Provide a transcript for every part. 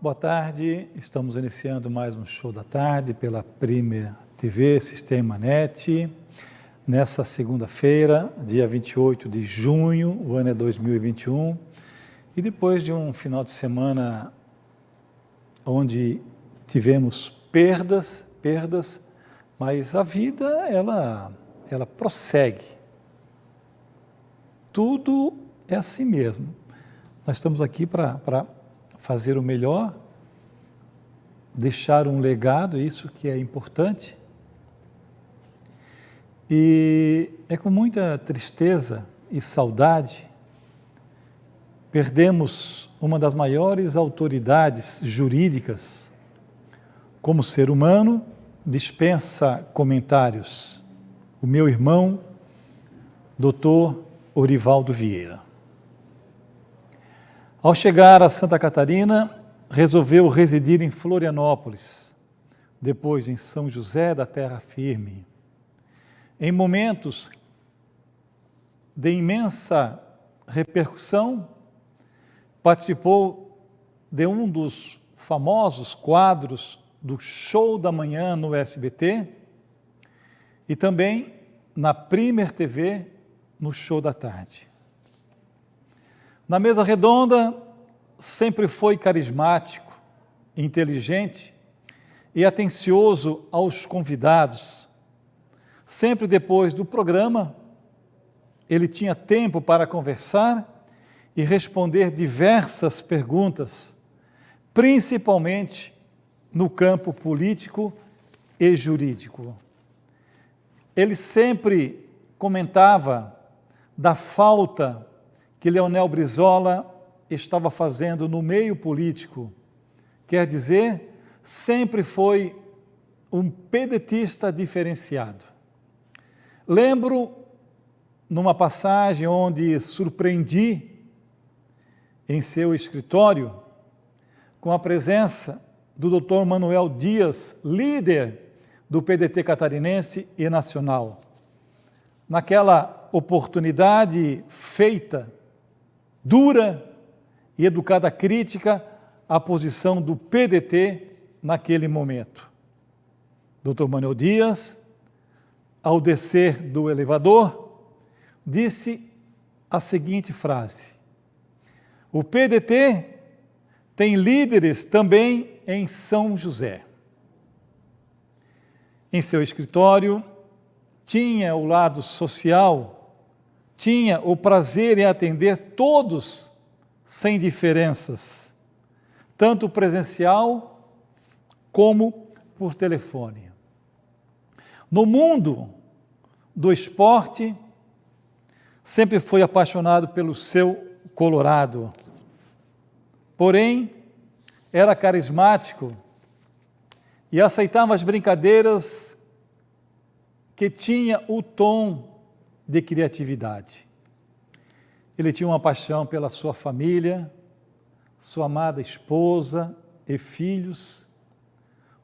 Boa tarde, estamos iniciando mais um show da tarde pela Premier TV, Sistema NET, nessa segunda-feira, dia 28 de junho, o ano é 2021, e depois de um final de semana onde tivemos perdas, mas a vida, ela prossegue. Tudo é assim mesmo. Nós estamos aqui para fazer o melhor, deixar um legado, isso que é importante. E é com muita tristeza e saudade, perdemos uma das maiores autoridades jurídicas. Como ser humano, dispensa comentários. O meu irmão, Dr. Orivaldo Vieira. Ao chegar a Santa Catarina, resolveu residir em Florianópolis, depois em São José da Terra Firme. Em momentos de imensa repercussão, participou de um dos famosos quadros do Show da Manhã no SBT e também na Premier TV no Show da Tarde. Na mesa redonda, sempre foi carismático, inteligente e atencioso aos convidados. Sempre depois do programa, ele tinha tempo para conversar e responder diversas perguntas, principalmente no campo político e jurídico. Ele sempre comentava da falta que Leonel Brizola estava fazendo no meio político. Quer dizer, sempre foi um pedetista diferenciado. Lembro, numa passagem onde surpreendi em seu escritório, com a presença do Dr. Manuel Dias, líder do PDT catarinense e nacional. Naquela oportunidade feita, dura e educada crítica à posição do PDT naquele momento. Dr. Manuel Dias, ao descer do elevador, disse a seguinte frase: o PDT tem líderes também em São José. Em seu escritório, tinha o lado social, tinha o prazer em atender todos sem diferenças, tanto presencial como por telefone. No mundo do esporte, sempre foi apaixonado pelo seu Colorado. Porém, era carismático e aceitava as brincadeiras que tinha o tom de criatividade. Ele tinha uma paixão pela sua família, sua amada esposa e filhos.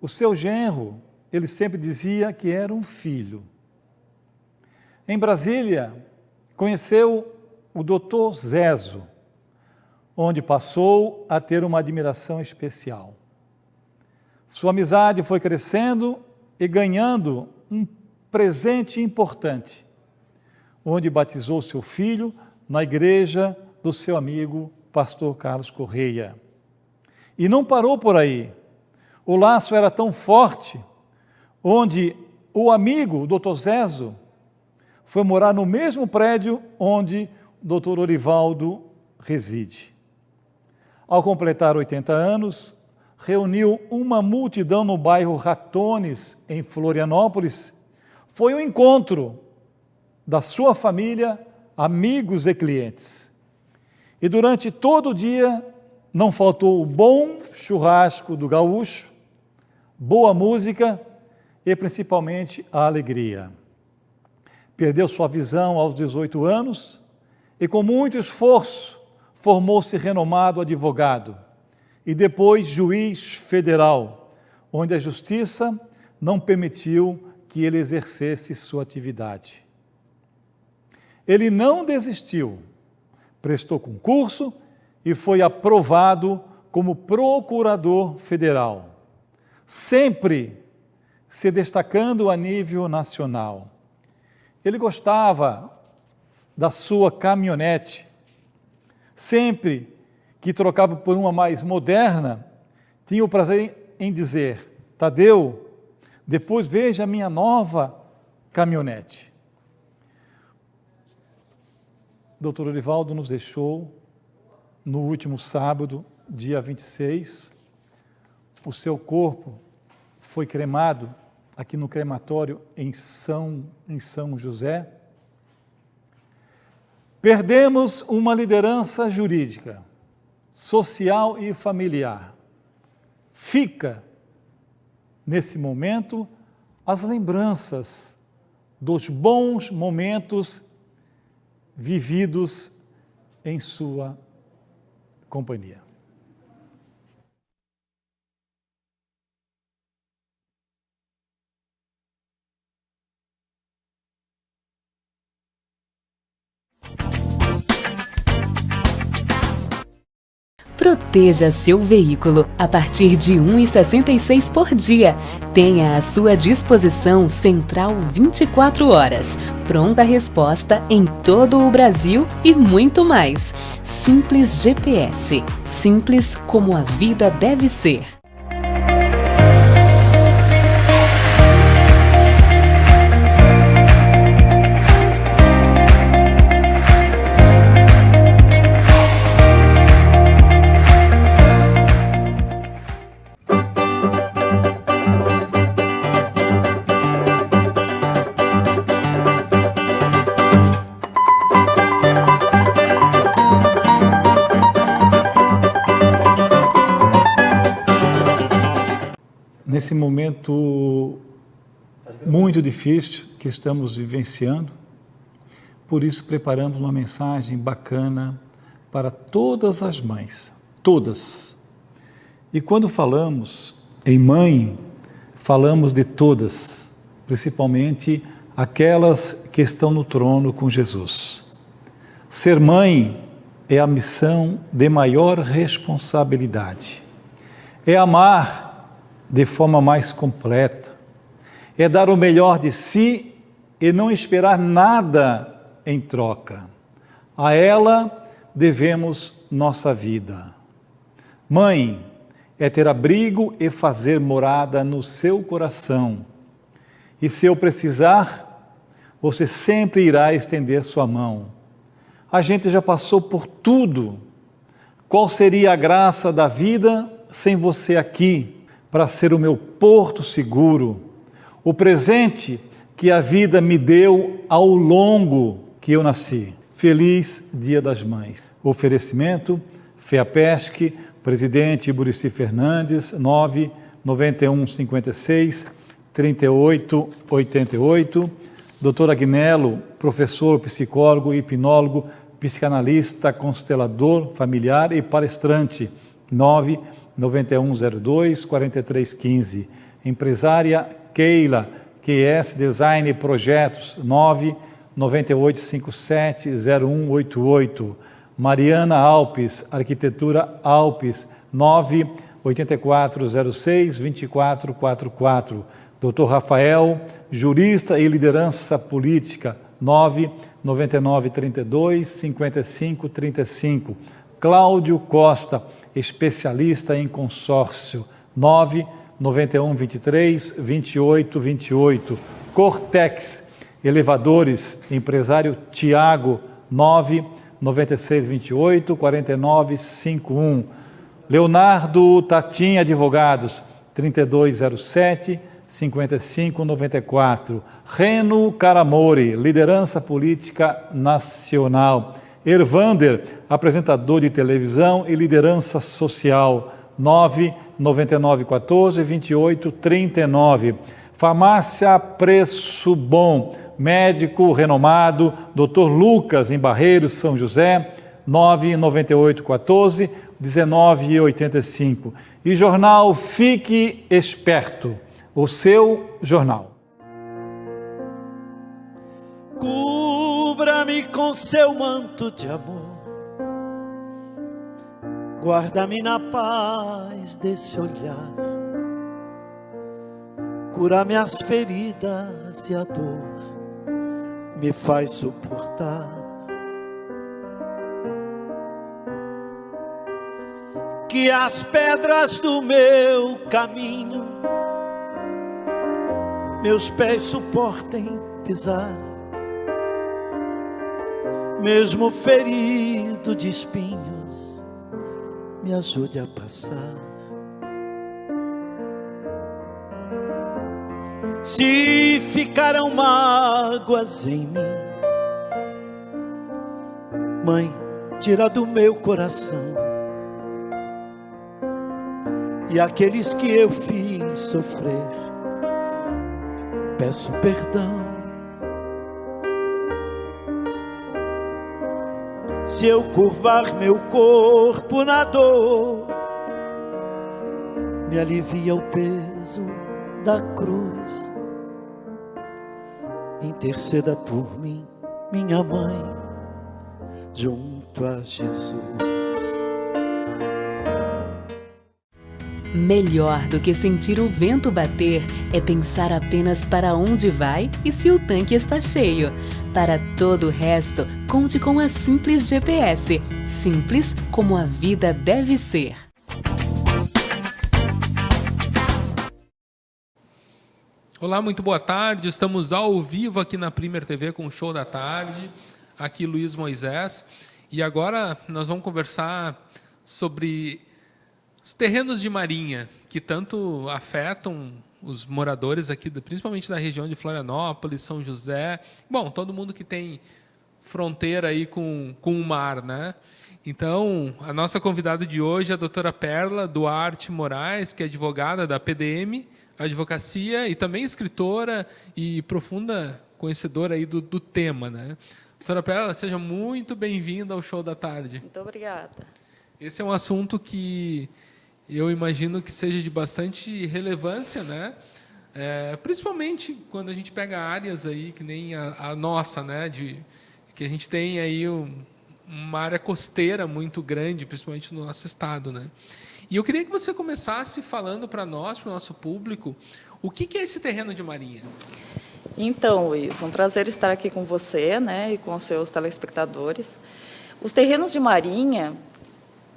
O seu genro, ele sempre dizia que era um filho. Em Brasília, conheceu o Dr. Zezo, onde passou a ter uma admiração especial. Sua amizade foi crescendo e ganhando um presente importante, onde batizou seu filho na igreja do seu amigo, pastor Carlos Correia. E não parou por aí. O laço era tão forte, onde o amigo, o Dr. Zezo, foi morar no mesmo prédio onde o Dr. Orivaldo reside. Ao completar 80 anos, reuniu uma multidão no bairro Ratones, em Florianópolis. Foi um encontro da sua família, amigos e clientes. E durante todo o dia não faltou o bom churrasco do gaúcho, boa música e principalmente a alegria. Perdeu sua visão aos 18 anos e com muito esforço formou-se renomado advogado e depois juiz federal, onde a justiça não permitiu que ele exercesse sua atividade. Ele não desistiu, prestou concurso e foi aprovado como procurador federal, sempre se destacando a nível nacional. Ele gostava da sua caminhonete, sempre que trocava por uma mais moderna, tinha o prazer em dizer: Tadeu, depois veja a minha nova caminhonete. Doutor Orivaldo nos deixou no último sábado, dia 26. O seu corpo foi cremado aqui no crematório em São José. Perdemos uma liderança jurídica, social e familiar. Fica, nesse momento, as lembranças dos bons momentos vividos em sua companhia. Proteja seu veículo a partir de R$ 1,66 por dia. Tenha à sua disposição Central 24 horas, pronta resposta em todo o Brasil e muito mais. Simples GPS, simples como a vida deve ser. Nesse momento muito difícil que estamos vivenciando, por isso preparamos uma mensagem bacana para todas as mães, todas. E quando falamos em mãe, falamos de todas, principalmente aquelas que estão no trono com Jesus. Ser mãe é a missão de maior responsabilidade, é amar de forma mais completa, é dar o melhor de si e não esperar nada em troca. A ela devemos nossa vida. Mãe é ter abrigo e fazer morada no seu coração. E se eu precisar, você sempre irá estender sua mão. A gente já passou por tudo. Qual seria a graça da vida sem você aqui, para ser o meu porto seguro, o presente que a vida me deu ao longo que eu nasci. Feliz Dia das Mães. Oferecimento, FEAPESC, presidente Muricy Fernandes, 99156-3888. Doutor Agnello, professor, psicólogo, hipnólogo, psicanalista, constelador familiar e palestrante, 99102-4315. Empresária Keila, QS Design e Projetos, 99857-0188. Mariana Alpes, Arquitetura Alpes, 98406-2444. Dr. Rafael, jurista e liderança política, 99932-5535. Cláudio Costa, especialista em consórcio, 99123-2828. Cortex, elevadores, empresário Tiago, 99628-4951. Leonardo Tatim Advogados, 3207-5594. Reno Caramori, liderança política nacional. Ervander, apresentador de televisão e liderança social, 99914-2839. Farmácia Preço Bom, médico renomado, Dr. Lucas, em Barreiros, São José, 99814-1985. E jornal Fique Esperto, o seu jornal. Cubra-me com seu manto de amor, Guarda-me na paz desse olhar, cura minhas feridas e a dor me faz suportar. Que as pedras do meu caminho meus pés suportem pisar, mesmo ferido de espinhos, me ajude a passar. Se ficaram mágoas em mim, Mãe, tira do meu coração, e aqueles que eu fiz sofrer, peço perdão. Se eu curvar meu corpo na dor, me alivia o peso da cruz. Interceda por mim, minha mãe, junto a Jesus. Melhor do que sentir o vento bater é pensar apenas para onde vai e se o tanque está cheio. Para todo o resto, conte com a Simples GPS. Simples como a vida deve ser. Olá, muito boa tarde. Estamos ao vivo aqui na Premier TV com o Show da Tarde. Aqui Luiz Moisés. E agora nós vamos conversar sobre os terrenos de marinha, que tanto afetam os moradores aqui, principalmente da região de Florianópolis, São José. Bom, todo mundo que tem fronteira aí com o mar, né? Então, a nossa convidada de hoje é a doutora Perla Duarte Moraes, que é advogada da PDM, advocacia, e também escritora e profunda conhecedora aí do tema, né? Doutora Perla, seja muito bem-vinda ao Show da Tarde. Muito obrigada. Esse é um assunto que eu imagino que seja de bastante relevância, né? Principalmente quando a gente pega áreas aí que nem a nossa, né? Que a gente tem aí uma área costeira muito grande, principalmente no nosso estado, né? E eu queria que você começasse falando para nós, para o nosso público, o que é esse terreno de marinha? Então, Luiz, um prazer estar aqui com você, né, e com os seus telespectadores. Os terrenos de marinha,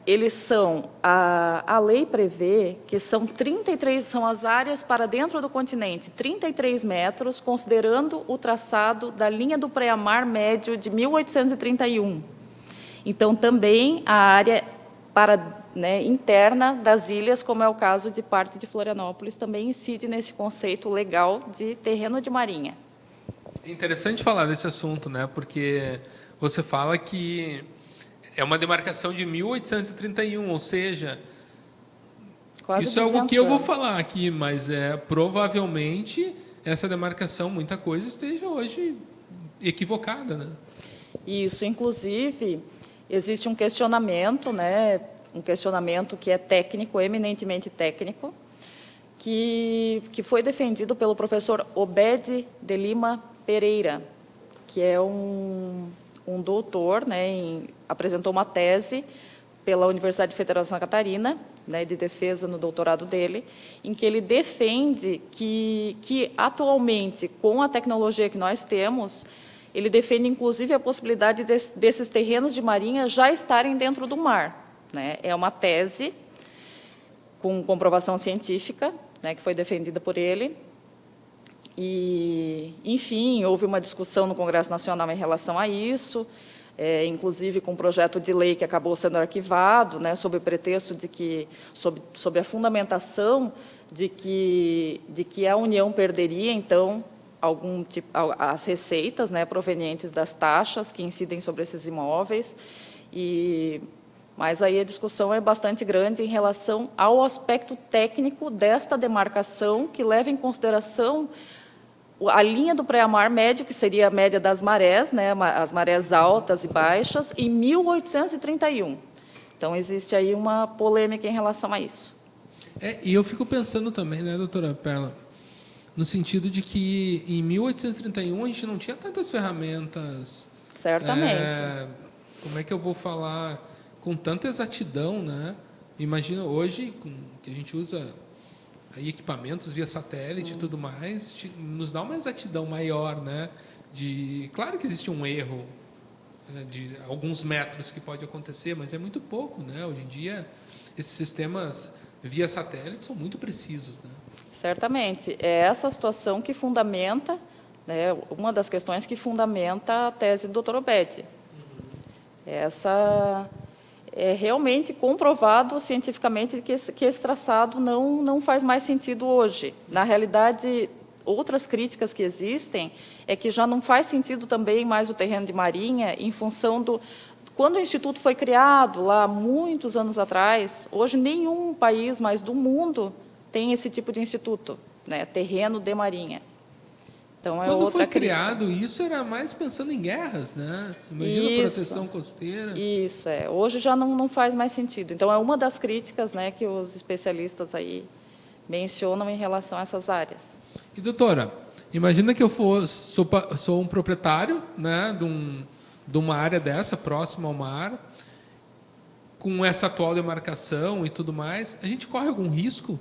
eles são, a lei prevê que são 33, são as áreas para dentro do continente, 33 metros, considerando o traçado da linha do pré-mar médio de 1831. Então, também a área interna das ilhas, como é o caso de parte de Florianópolis, também incide nesse conceito legal de terreno de marinha. É interessante falar desse assunto, né? Porque você fala que é uma demarcação de 1831, ou seja, Quase isso é algo que eu vou anos. falar aqui, mas provavelmente essa demarcação, muita coisa esteja hoje equivocada, né? Isso, inclusive, existe um questionamento, né? Um questionamento que é técnico, eminentemente técnico, que foi defendido pelo professor Obed de Lima Pereira, que é um doutor, né, apresentou uma tese pela Universidade Federal de Santa Catarina, né, de defesa no doutorado dele, em que ele defende que atualmente, com a tecnologia que nós temos, ele defende inclusive a possibilidade desses terrenos de marinha já estarem dentro do mar, né? É uma tese com comprovação científica, né, que foi defendida por ele. E, enfim, houve uma discussão no Congresso Nacional em relação a isso, inclusive com um projeto de lei que acabou sendo arquivado, né, sob o pretexto de que, sob a fundamentação de que a União perderia, então, as receitas, né, provenientes das taxas que incidem sobre esses imóveis. Mas aí a discussão é bastante grande em relação ao aspecto técnico desta demarcação, que leva em consideração a linha do pré-mar médio, que seria a média das marés, né, as marés altas e baixas, em 1831. Então, existe aí uma polêmica em relação a isso. E eu fico pensando também, né, doutora Perla, no sentido de que em 1831 a gente não tinha tantas ferramentas. Certamente. Como é que eu vou falar? com tanta exatidão, né? Imagina hoje que a gente usa aí equipamentos via satélite e tudo mais, nos dá uma exatidão maior, né? Claro que existe um erro de alguns metros que pode acontecer, mas é muito pouco, né? Hoje em dia esses sistemas via satélite são muito precisos, né? Certamente. É essa situação que fundamenta, né, uma das questões que fundamenta a tese do Dr. Obed. Essa é realmente comprovado cientificamente que esse traçado não faz mais sentido hoje. Na realidade, outras críticas que existem é que já não faz sentido também mais o terreno de marinha em função do... Quando o Instituto foi criado, lá muitos anos atrás, hoje nenhum país mais do mundo tem esse tipo de instituto, né, terreno de marinha. Então, Quando outra foi crítica. criado, isso era mais pensando em guerras, né? Imagina a proteção costeira. Isso, hoje já não faz mais sentido. Então, é uma das críticas, né, que os especialistas aí mencionam em relação a essas áreas. E, doutora, imagina que eu sou um proprietário, né, de uma área dessa, próxima ao mar, com essa atual demarcação e tudo mais. A gente corre algum risco?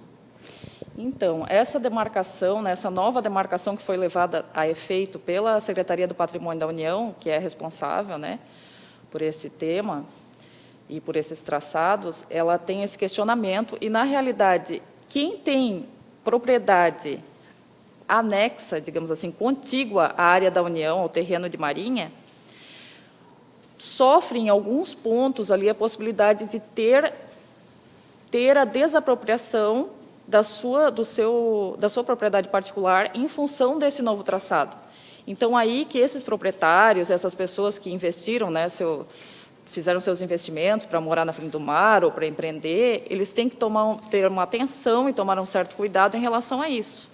Então, essa demarcação, né, essa nova demarcação que foi levada a efeito pela Secretaria do Patrimônio da União, que é responsável, né, por esse tema e por esses traçados, ela tem esse questionamento e, na realidade, quem tem propriedade anexa, digamos assim, contígua à área da União, ao terreno de marinha, sofre em alguns pontos ali a possibilidade de ter a desapropriação da sua propriedade particular em função desse novo traçado. Então, aí que esses proprietários, essas pessoas que investiram, né, fizeram seus investimentos para morar na frente do mar ou para empreender, eles têm que ter uma atenção e tomar um certo cuidado em relação a isso,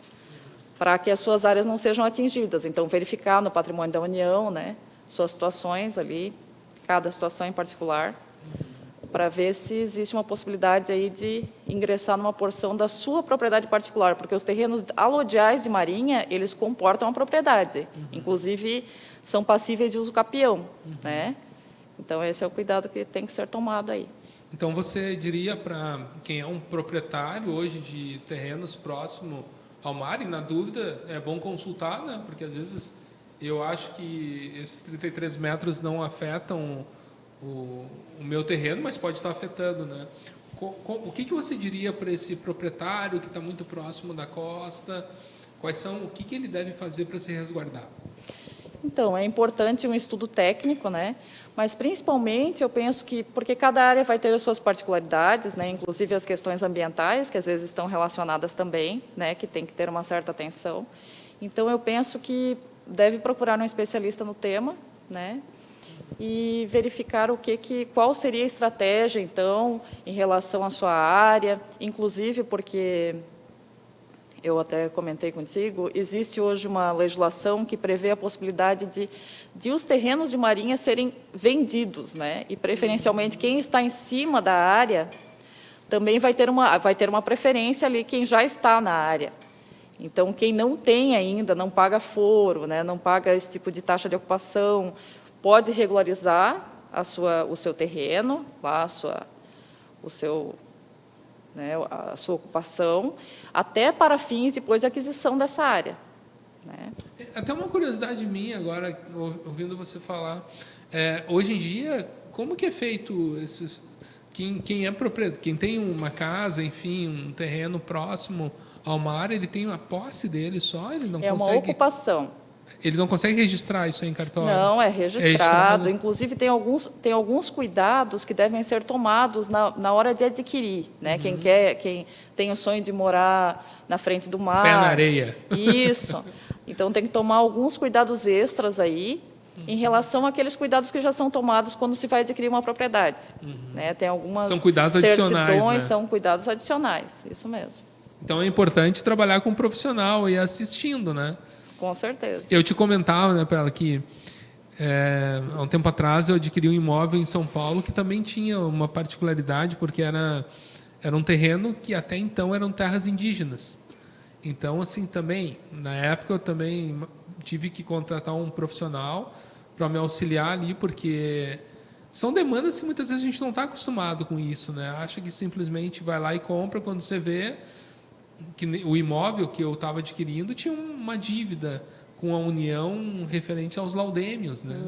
para que as suas áreas não sejam atingidas. Então, verificar no patrimônio da União, né, suas situações ali, cada situação em particular, para ver se existe uma possibilidade aí de ingressar numa porção da sua propriedade particular, porque os terrenos alodiais de marinha, eles comportam a propriedade, inclusive são passíveis de uso capião, né? Então, esse é o cuidado que tem que ser tomado aí. Então, você diria para quem é um proprietário hoje de terrenos próximo ao mar, e na dúvida é bom consultar, né? Porque às vezes eu acho que esses 33 metros não afetam o meu terreno, mas pode estar afetando, né? O que você diria para esse proprietário que está muito próximo da costa? O que ele deve fazer para se resguardar? Então, é importante um estudo técnico, né? Mas, principalmente, eu penso que, porque cada área vai ter as suas particularidades, né? Inclusive as questões ambientais, que às vezes estão relacionadas também, né? Que tem que ter uma certa atenção. Então, eu penso que deve procurar um especialista no tema, né? E verificar qual seria a estratégia, então, em relação à sua área, inclusive porque, eu até comentei contigo, existe hoje uma legislação que prevê a possibilidade de os terrenos de marinha serem vendidos, né? E, preferencialmente, quem está em cima da área também vai ter uma preferência ali, quem já está na área. Então, quem não tem ainda, não paga foro, né? Não paga esse tipo de taxa de ocupação, pode regularizar o seu terreno, lá a sua ocupação, até para fins depois de aquisição dessa área, né? Até uma curiosidade minha agora, ouvindo você falar, hoje em dia, como que é feito esses... Quem é proprietário, quem tem uma casa, enfim, um terreno próximo ao mar, ele tem a posse dele só, ele não consegue... É uma ocupação. Ele não consegue registrar isso em cartório? Não, é registrado. Inclusive, tem alguns cuidados que devem ser tomados na hora de adquirir, né? Uhum. Quem tem o sonho de morar na frente do mar... Pé na areia. Isso. Então, tem que tomar alguns cuidados extras aí, em relação àqueles cuidados que já são tomados quando se vai adquirir uma propriedade. Uhum. Né? Tem algumas são cuidados adicionais, né? São cuidados adicionais, isso mesmo. Então, é importante trabalhar com um profissional e assistindo, né? Com certeza. Eu te comentava, né, para ela que há um tempo atrás eu adquiri um imóvel em São Paulo que também tinha uma particularidade, porque era um terreno que até então eram terras indígenas. Então, assim, também, na época eu também tive que contratar um profissional para me auxiliar ali, porque são demandas que muitas vezes a gente não está acostumado com isso, né? Acha que simplesmente vai lá e compra, quando você vê que o imóvel que eu estava adquirindo tinha uma dívida com a União referente aos laudêmios, né?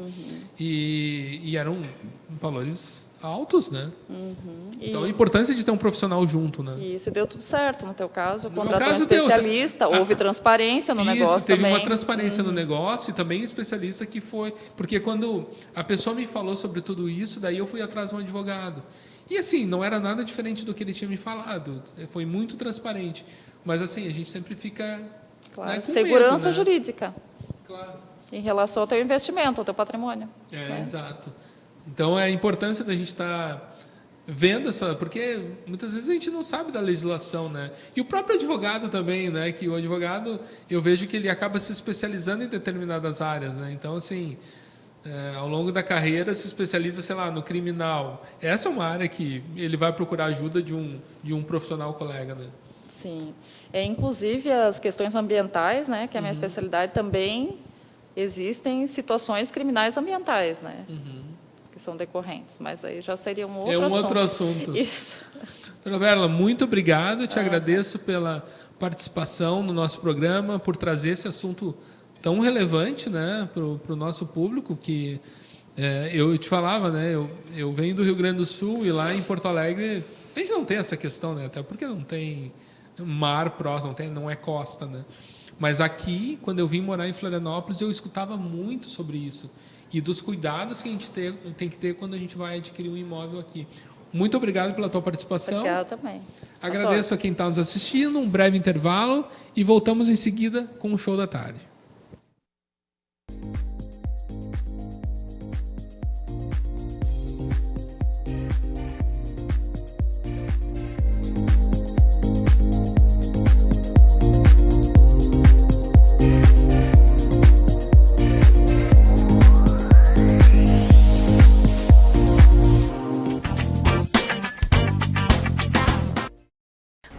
E eram valores altos, né? Então, a importância de ter um profissional junto, né? Isso, deu tudo certo no teu caso. No meu Contratou um caso, deu. especialista, houve transparência no negócio teve também. uma transparência no negócio e também um especialista que foi... Porque quando a pessoa me falou sobre tudo isso, daí eu fui atrás de um advogado. E assim, não era nada diferente do que ele tinha me falado. Foi muito transparente. Mas assim, a gente sempre fica... Claro, né, com segurança medo, né? jurídica. Claro. Em relação ao teu investimento, ao teu patrimônio. Né? Exato. Então, é a importância da gente estar vendo essa... Porque muitas vezes a gente não sabe da legislação, né? E o próprio advogado também, né? Que o advogado, eu vejo que ele acaba se especializando em determinadas áreas, né? Então, assim, ao longo da carreira se especializa, sei lá, no criminal. Essa é uma área que ele vai procurar ajuda de um profissional colega, né? Sim. Inclusive, as questões ambientais, né? Que é a minha especialidade, também existem situações criminais ambientais, né? Que são decorrentes, mas aí já seria um outro assunto. Outro assunto. Isso. Doutora Perla, muito obrigado. Te agradeço pela participação no nosso programa, por trazer esse assunto tão relevante, né, para o nosso público, que eu te falava, né, eu venho do Rio Grande do Sul e lá em Porto Alegre a gente não tem essa questão, né, até porque não tem mar próximo, não é costa, né? Mas aqui, quando eu vim morar em Florianópolis, eu escutava muito sobre isso e dos cuidados que a gente tem que ter quando a gente vai adquirir um imóvel aqui. Muito obrigado pela tua participação. Obrigada também. Agradeço a quem está nos assistindo, um breve intervalo e voltamos em seguida com o Show da Tarde.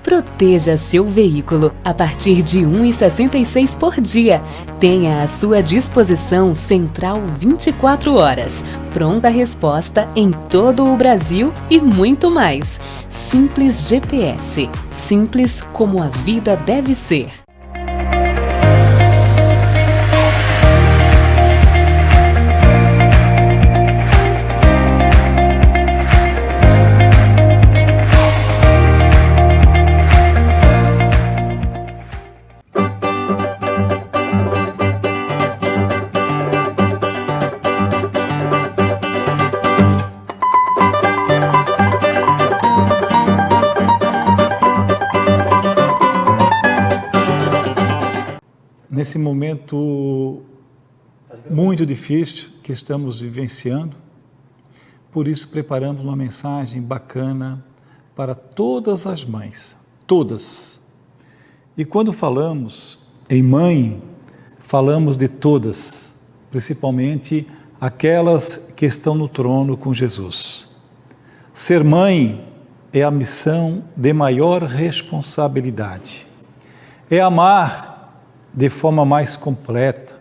Proteja seu veículo a partir de R$ 1,66 por dia. Tenha à sua disposição Central 24 horas. Pronta resposta em todo o Brasil e muito mais. Simples GPS. Simples como a vida deve ser. Nesse momento muito difícil que estamos vivenciando, por isso preparamos uma mensagem bacana para todas as mães, todas. E quando falamos em mãe, falamos de todas, principalmente aquelas que estão no trono com Jesus. Ser mãe é a missão de maior responsabilidade. É amar de forma mais completa,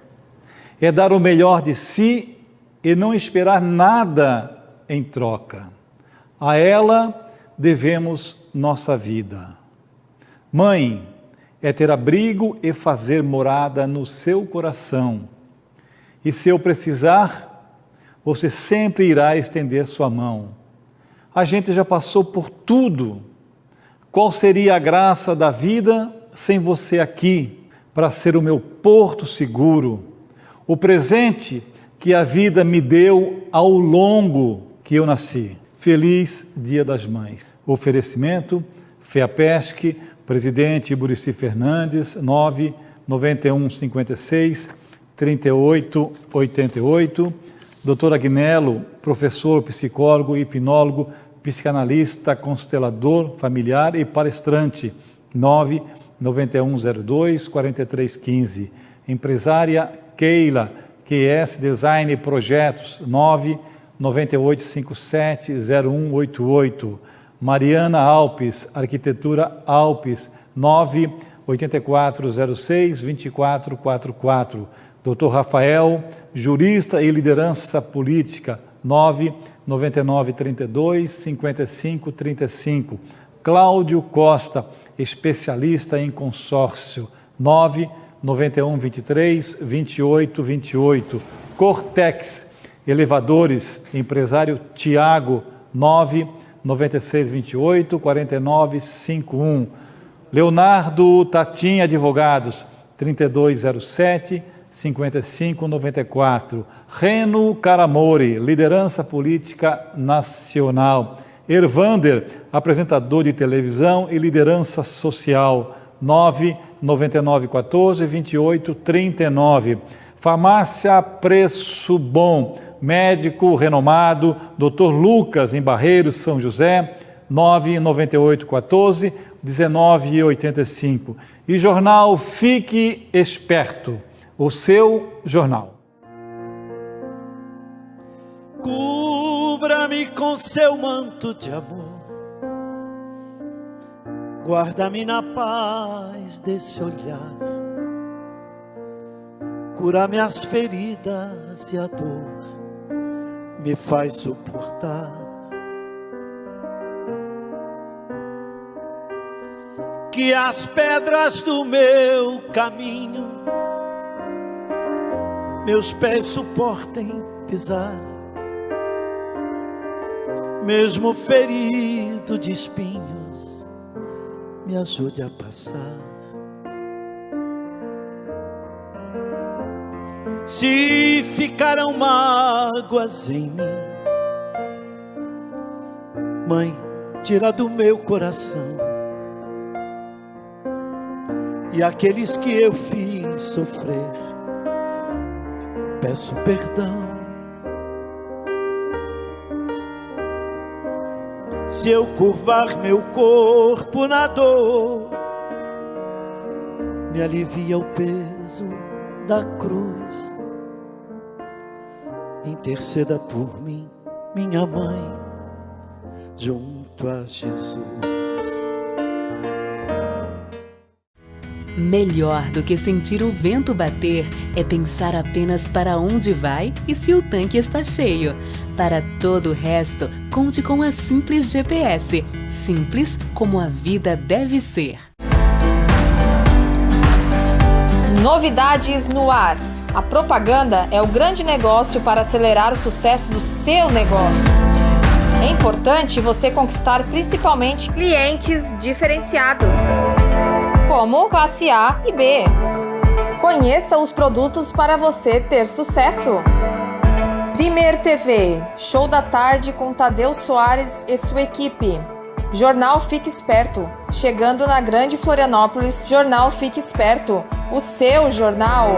é dar o melhor de si e não esperar nada em troca. A ela devemos nossa vida. Mãe é ter abrigo e fazer morada no seu coração. E se eu precisar, você sempre irá estender sua mão. A gente já passou por tudo. Qual seria a graça da vida sem você aqui? Para ser o meu porto seguro, o presente que a vida me deu ao longo que eu nasci. Feliz Dia das Mães. Oferecimento, FEAPESC, presidente Iburici Fernandes, 99156-3888. Doutor Agnello, professor, psicólogo, hipnólogo, psicanalista, constelador familiar e palestrante, 99102-4315. Empresária Keila, QS Design e Projetos, 99857-0188. Mariana Alpes, Arquitetura Alpes, 98406-2444. Dr. Rafael, jurista e liderança política, 99932 5535. Cláudio Costa, especialista em consórcio, 99123 2828. Cortex Elevadores, empresário Tiago, 99628 4951. Leonardo Tatim Advogados, 3207 5594. Reno Caramori, liderança política nacional. Ervander, apresentador de televisão e liderança social, 99914 2839. Farmácia Preço Bom, médico renomado, Dr. Lucas, em Barreiros, São José, 99814 1985. E jornal Fique Esperto, o seu jornal. Cubra-me com seu manto de amor, guarda-me na paz desse olhar, cura minhas feridas e a dor me faz suportar. Que as pedras do meu caminho meus pés suportem pisar, mesmo ferido de espinhos, me ajude a passar. Se ficaram mágoas em mim, Mãe, tira do meu coração, e aqueles que eu fiz sofrer, peço perdão. Se eu curvar meu corpo na dor, me alivia o peso da cruz. Interceda por mim, minha mãe, junto a Jesus. Melhor do que sentir o vento bater é pensar apenas para onde vai e se o tanque está cheio. Para todo o resto, conte com a Simples GPS. Simples como a vida deve ser. Novidades no ar. A propaganda é o grande negócio para acelerar o sucesso do seu negócio. É importante você conquistar principalmente clientes diferenciados, como classe A e B. Conheça os produtos para você ter sucesso. Primer TV, show da tarde com Tadeu Soares e sua equipe. Jornal Fique Esperto, chegando na Grande Florianópolis. Jornal Fique Esperto, o seu jornal.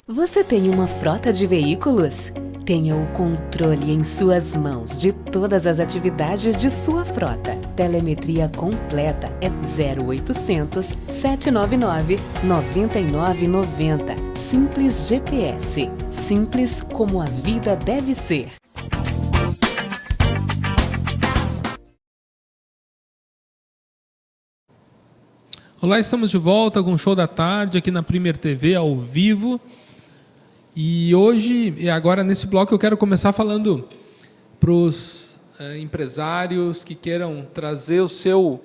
Você tem uma frota de veículos? Tenha o controle em suas mãos de todas as atividades de sua frota. Telemetria completa é 0800 799 9990. Simples GPS. Simples como a vida deve ser. Olá, estamos de volta com o Show da Tarde aqui na Primer TV ao vivo. E hoje, e agora nesse bloco, eu quero começar falando para os empresários que queiram trazer o seu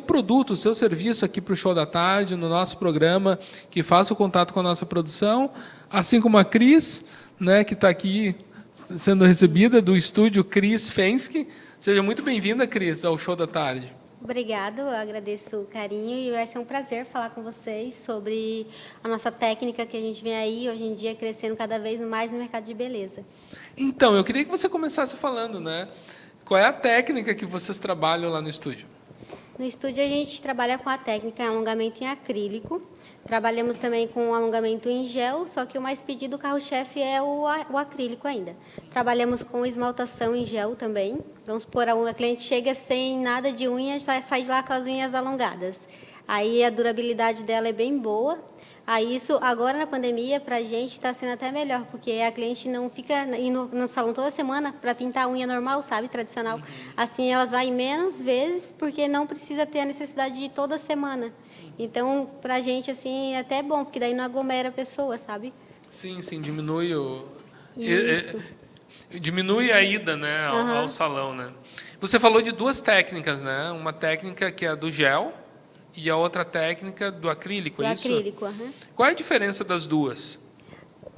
produto, o seu serviço aqui para o Show da Tarde, no nosso programa, que faça o contato com a nossa produção, assim como a Cris, né, que está aqui sendo recebida do estúdio Cris Fensky. Seja muito bem-vinda, Cris, ao Show da Tarde. Obrigado, eu agradeço o carinho e vai ser um prazer falar com vocês sobre a nossa técnica que a gente vem aí, hoje em dia, crescendo cada vez mais no mercado de beleza. Então, eu queria que você começasse falando, né? Qual é a técnica que vocês trabalham lá no estúdio? No estúdio, a gente trabalha com a técnica alongamento em acrílico. Trabalhamos também com alongamento em gel, só que o mais pedido, o carro-chefe, é o acrílico ainda. Trabalhamos com esmaltação em gel também. Vamos supor, a cliente chega sem nada de unhas, sai de lá com as unhas alongadas. Aí a durabilidade dela é bem boa. Aí isso, agora na pandemia, para a gente está sendo até melhor, porque a cliente não fica indo no salão toda semana para pintar a unha normal, sabe, tradicional. Assim, elas vão menos vezes, porque não precisa ter a necessidade de ir toda semana. Então, para a gente, assim, é até bom, porque daí não aglomera a pessoa, sabe? Sim, diminui Isso. diminui a ida, né, ao salão, né? Você falou de duas técnicas, né? Uma técnica que é a do gel e a outra técnica do acrílico, é isso? Do acrílico, aham. Qual é a diferença das duas?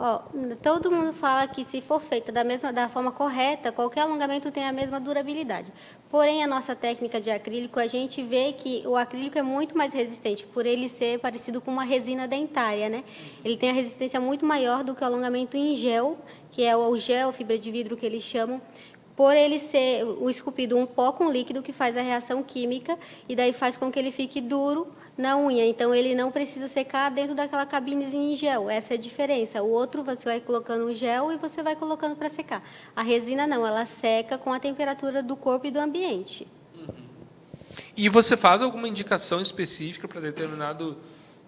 Ó, todo mundo fala que se for feita da forma correta, qualquer alongamento tem a mesma durabilidade. Porém, a nossa técnica de acrílico, a gente vê que o acrílico é muito mais resistente, por ele ser parecido com uma resina dentária, né? Ele tem a resistência muito maior do que o alongamento em gel, que é o gel, fibra de vidro que eles chamam, por ele ser o esculpido um pó com líquido que faz a reação química e daí faz com que ele fique duro na unha. Então, ele não precisa secar dentro daquela cabinezinha em gel. Essa é a diferença. O outro, você vai colocando o gel e você vai colocando para secar. A resina, não. Ela seca com a temperatura do corpo e do ambiente. E você faz alguma indicação específica para determinado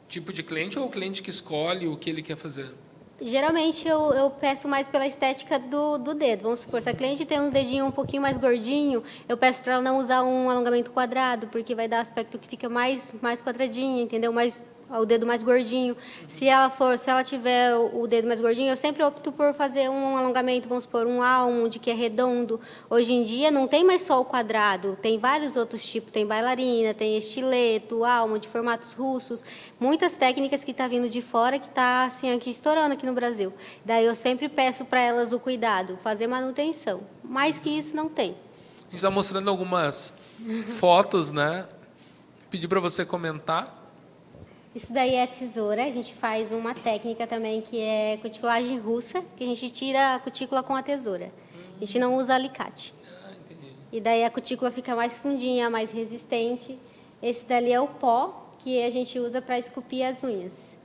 tipo de cliente ou o cliente que escolhe o que ele quer fazer? Geralmente, eu peço mais pela estética do dedo. Vamos supor, se a cliente tem um dedinho um pouquinho mais gordinho, eu peço para ela não usar um alongamento quadrado, porque vai dar aspecto que fica mais quadradinho, entendeu? O dedo mais gordinho. Se ela tiver o dedo mais gordinho, eu sempre opto por fazer um alongamento, vamos supor, um almond, que é redondo. Hoje em dia não tem mais só o quadrado, tem vários outros tipos, tem bailarina, tem estileto, almond, formatos russos, muitas técnicas que tá vindo de fora que tá assim aqui estourando aqui no Brasil. Daí eu sempre peço para elas o cuidado, fazer manutenção. Mais que isso não tem. A gente está mostrando algumas fotos, né? Pedi para você comentar. Isso daí é a tesoura. A gente faz uma técnica também que é cuticulagem russa, que a gente tira a cutícula com a tesoura. A gente não usa alicate. Entendi. E daí a cutícula fica mais fundinha, mais resistente. Esse dali é o pó que a gente usa para esculpir as unhas.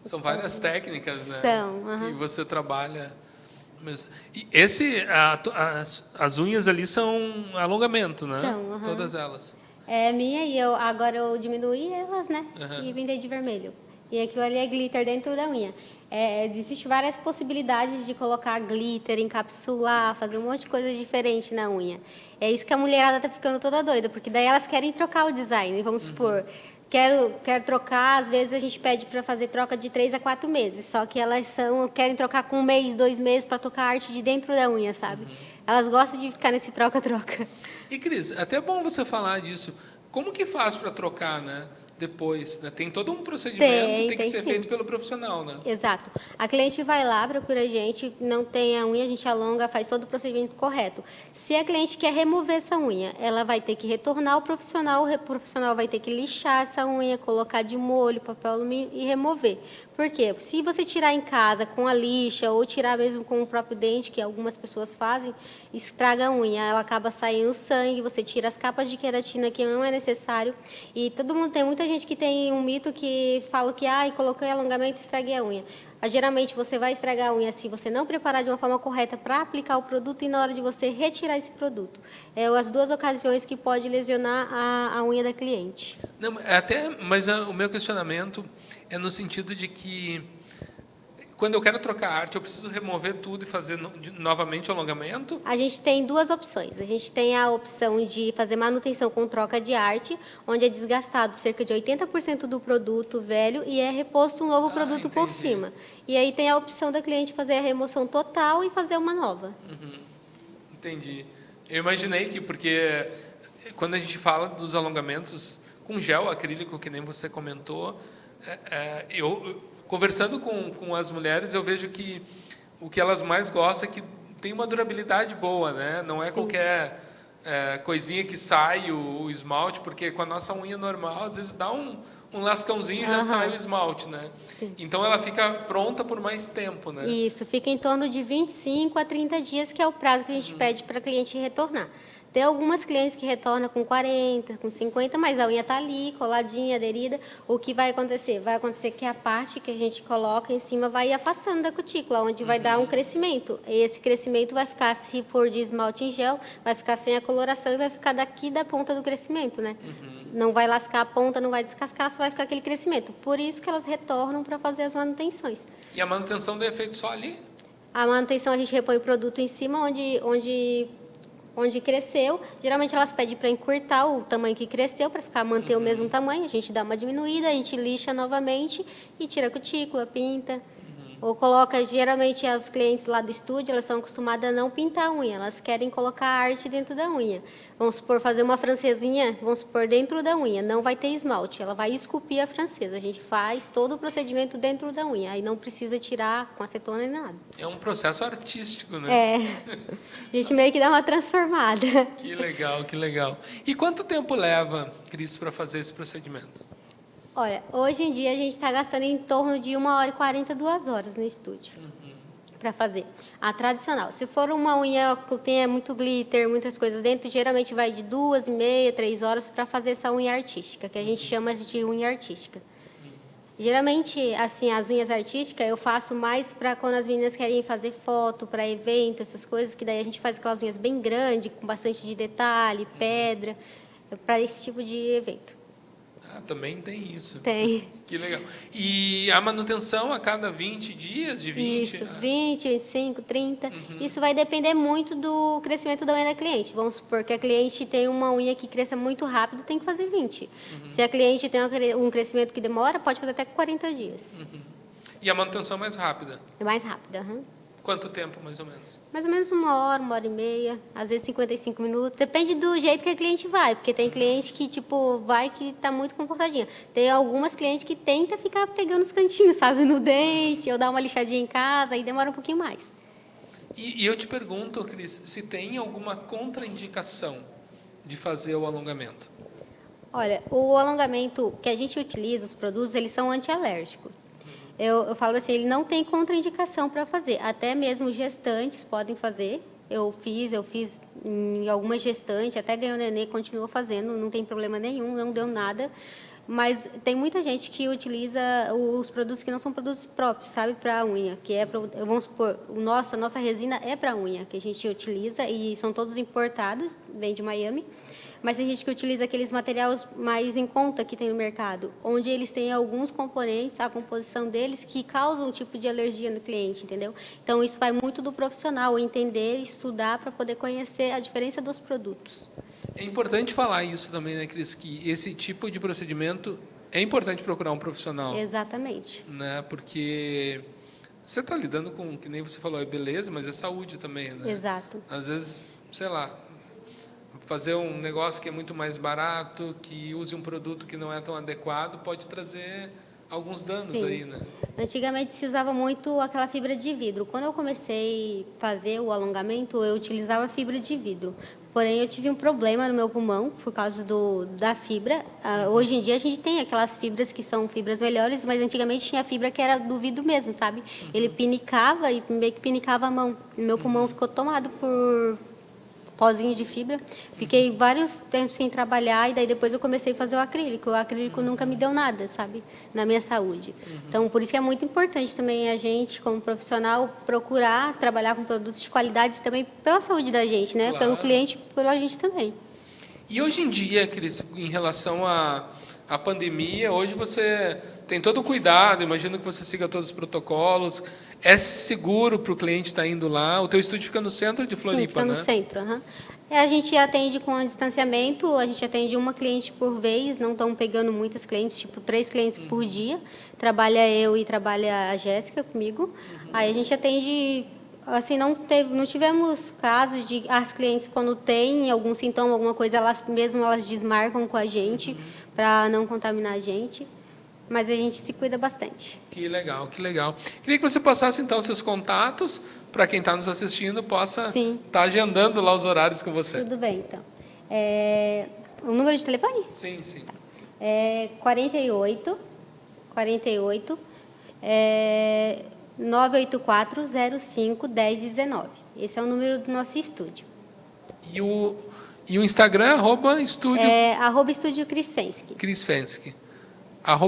São várias técnicas, né? São, E você trabalha. E as unhas ali são alongamento, né? São, todas elas. É minha e agora eu diminuí elas, né? E pintei de vermelho. E aquilo ali é glitter dentro da unha. Existem várias possibilidades de colocar glitter, encapsular, fazer um monte de coisa diferente na unha. É isso que a mulherada tá ficando toda doida, porque daí elas querem trocar o design. Vamos supor, quero trocar, às vezes a gente pede para fazer troca de 3 a 4 meses, só que elas querem trocar com 1 mês, 2 meses para trocar a arte de dentro da unha, sabe? Elas gostam de ficar nesse troca-troca. E, Cris, até é bom você falar disso. Como que faz para trocar, né? Depois, né? Tem todo um procedimento, tem que ser feito pelo profissional, né? Exato. A cliente vai lá, procura a gente, não tem a unha, a gente alonga, faz todo o procedimento correto. Se a cliente quer remover essa unha, ela vai ter que retornar ao profissional, o profissional vai ter que lixar essa unha, colocar de molho, papel alumínio e remover. Por quê? Se você tirar em casa com a lixa ou tirar mesmo com o próprio dente, que algumas pessoas fazem, estraga a unha, ela acaba saindo sangue, você tira as capas de queratina que não é necessário. E tem muita gente que tem um mito que fala que coloquei alongamento e estraguei a unha. Geralmente você vai estragar a unha se você não preparar de uma forma correta para aplicar o produto e na hora de você retirar esse produto. As duas ocasiões que pode lesionar a unha da cliente. Não, mas o meu questionamento é no sentido de que quando eu quero trocar arte, eu preciso remover tudo e fazer novamente o alongamento? A gente tem duas opções. A gente tem a opção de fazer manutenção com troca de arte, onde é desgastado cerca de 80% do produto velho e é reposto um novo produto por cima. E aí tem a opção da cliente fazer a remoção total e fazer uma nova. Entendi. Eu imaginei que, porque quando a gente fala dos alongamentos com gel acrílico, que nem você comentou, conversando com as mulheres, eu vejo que o que elas mais gostam é que tem uma durabilidade boa, né? Não é qualquer coisinha que sai o esmalte, porque com a nossa unha normal, às vezes dá um lascãozinho e já sai o esmalte, né? Sim. Então ela fica pronta por mais tempo, né? Isso, fica em torno de 25 a 30 dias, que é o prazo que a gente pede para a cliente retornar. Tem algumas clientes que retornam com 40, com 50, mas a unha está ali, coladinha, aderida. O que vai acontecer? Vai acontecer que a parte que a gente coloca em cima vai afastando da cutícula, onde vai dar um crescimento. E esse crescimento vai ficar, se for de esmalte em gel, vai ficar sem a coloração e vai ficar daqui da ponta do crescimento, né? Não vai lascar a ponta, não vai descascar, só vai ficar aquele crescimento. Por isso que elas retornam para fazer as manutenções. E a manutenção é feita só ali? A manutenção a gente repõe o produto em cima onde cresceu. Geralmente elas pedem para encurtar o tamanho que cresceu, para manter o mesmo tamanho. A gente dá uma diminuída, a gente lixa novamente e tira a cutícula, pinta. Ou coloca, geralmente as clientes lá do estúdio, elas são acostumadas a não pintar a unha, elas querem colocar arte dentro da unha. Vamos supor, fazer uma francesinha, vamos supor, dentro da unha, não vai ter esmalte, ela vai esculpir a francesa. A gente faz todo o procedimento dentro da unha, aí não precisa tirar com acetona nem nada. É um processo artístico, né? É, a gente meio que dá uma transformada. Que legal, que legal. E quanto tempo leva, Cris, para fazer esse procedimento? Olha, hoje em dia a gente está gastando em torno de 1h40, 2 horas no estúdio para fazer. A tradicional. Se for uma unha que tenha muito glitter, muitas coisas dentro, geralmente vai de 2h30, 3 horas para fazer essa unha artística, que a gente chama de unha artística. Geralmente, assim, as unhas artísticas eu faço mais para quando as meninas querem fazer foto, para evento, essas coisas, que daí a gente faz aquelas unhas bem grandes, com bastante de detalhe, pedra, para esse tipo de evento. Ah, também tem isso. Tem. Que legal. E a manutenção a cada 20 dias, de 20? Isso, 20, 25, 30. Isso vai depender muito do crescimento da unha da cliente. Vamos supor que a cliente tem uma unha que cresça muito rápido, tem que fazer 20. Se a cliente tem um crescimento que demora, pode fazer até 40 dias. E a manutenção mais rápida? É mais rápida. Quanto tempo, mais ou menos? Mais ou menos 1h, 1h30, às vezes 55 minutos. Depende do jeito que a cliente vai, porque tem cliente que, tipo, vai que tá muito comportadinha. Tem algumas clientes que tenta ficar pegando os cantinhos, sabe, no dente, ou dar uma lixadinha em casa, aí demora um pouquinho mais. E eu te pergunto, Cris, se tem alguma contraindicação de fazer o alongamento? Olha, o alongamento que a gente utiliza, os produtos, eles são antialérgicos. Eu falo assim, ele não tem contraindicação para fazer. Até mesmo gestantes podem fazer. Eu fiz em algumas gestantes, até ganhou nenê, continuou fazendo, não tem problema nenhum, não deu nada. Mas tem muita gente que utiliza os produtos que não são produtos próprios, sabe, para a unha, que é, vamos supor, nossa resina é para unha, que a gente utiliza e são todos importados, vem de Miami. Mas tem gente que utiliza aqueles materiais mais em conta que tem no mercado, onde eles têm alguns componentes, a composição deles, que causam um tipo de alergia no cliente, entendeu? Então, isso vai muito do profissional, entender, estudar, para poder conhecer a diferença dos produtos. É importante falar isso também, né, Cris, que esse tipo de procedimento é importante procurar um profissional. Exatamente. Né, porque você está lidando com, que nem você falou, é beleza, mas é saúde também, né? Exato. Às vezes, sei lá, fazer um negócio que é muito mais barato, que use um produto que não é tão adequado, pode trazer alguns danos. Sim. Aí, né? Antigamente se usava muito aquela fibra de vidro. Quando eu comecei a fazer o alongamento, eu utilizava fibra de vidro. Porém, eu tive um problema no meu pulmão por causa da fibra. Hoje em dia a gente tem aquelas fibras que são fibras melhores, mas antigamente tinha fibra que era do vidro mesmo, sabe? Ele pinicava e meio que pinicava a mão. E meu pulmão ficou tomado por pozinho de fibra. Fiquei vários tempos sem trabalhar e daí depois eu comecei a fazer o acrílico. O acrílico nunca me deu nada, sabe, na minha saúde. Então, por isso que é muito importante também a gente, como profissional, procurar trabalhar com produtos de qualidade também pela saúde da gente, né? Claro. Pelo cliente, pela gente também. E hoje em dia, Cris, em relação à pandemia, hoje você tem todo o cuidado, imagino que você siga todos os protocolos. É seguro para o cliente estar indo lá? O teu estúdio fica no centro de Floripa, fica no centro. A gente atende com distanciamento, a gente atende uma cliente por vez, não estão pegando muitas clientes, tipo 3 clientes por dia. Trabalha eu e trabalha a Jéssica comigo. Aí a gente atende, assim, não tivemos casos de as clientes, quando tem algum sintoma, alguma coisa, elas desmarcam com a gente para não contaminar a gente. Mas a gente se cuida bastante. Que legal, que legal. Queria que você passasse, então, seus contatos, para quem está nos assistindo possa estar agendando lá os horários com você. Tudo bem, então. O número de telefone? Sim, sim. É 48 984 05 1019. Esse é o número do nosso estúdio. E o E o Instagram, @estúdio... @estúdio Cris Fensky. Cris Fensky.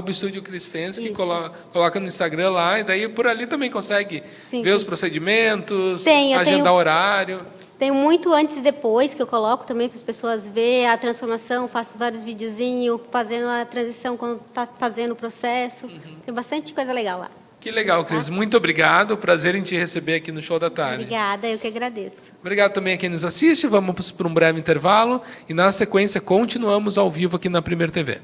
@estúdio Cris Fensky, coloca no Instagram lá, e daí por ali também consegue ver os procedimentos, agendar horário. Tenho muito antes e depois que eu coloco também para as pessoas ver a transformação, faço vários videozinhos, fazendo a transição quando está fazendo o processo. Tem bastante coisa legal lá. Que legal, Cris. Muito obrigado. Prazer em te receber aqui no Show da Tarde. Obrigada, eu que agradeço. Obrigado também a quem nos assiste. Vamos para um breve intervalo e, na sequência, continuamos ao vivo aqui na Primeira TV.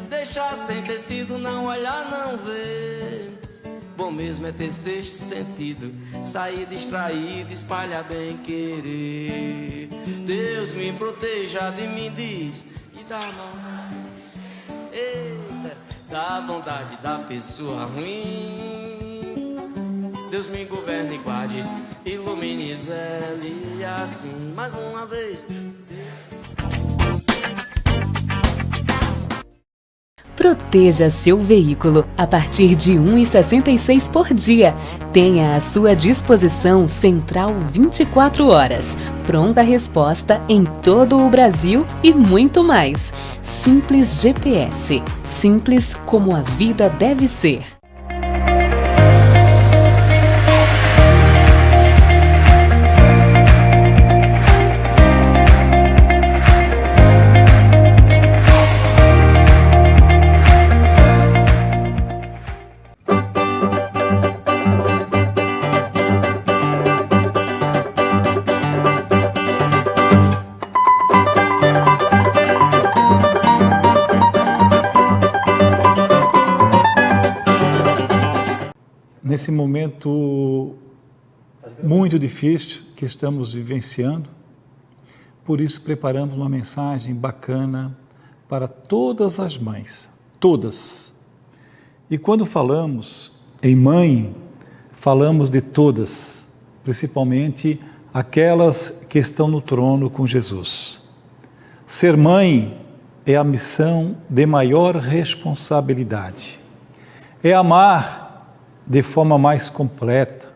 Deixar sem tecido, não olhar, não ver. Bom mesmo é ter sexto sentido, sair distraído, espalhar bem querer. Deus me proteja de mim, diz, e da maldade. Eita, da bondade da pessoa ruim. Deus me governe e guarde, ilumine, zele, e assim, mais uma vez. Proteja seu veículo a partir de R$ 1,66 por dia. Tenha à sua disposição Central 24 horas. Pronta resposta em todo o Brasil e muito mais. Simples GPS. Simples como a vida deve ser. Nesse momento muito difícil que estamos vivenciando, por isso preparamos uma mensagem bacana para todas as mães, todas. E quando falamos em mãe, falamos de todas, principalmente aquelas que estão no trono com Jesus. Ser mãe é a missão de maior responsabilidade. É amar de forma mais completa,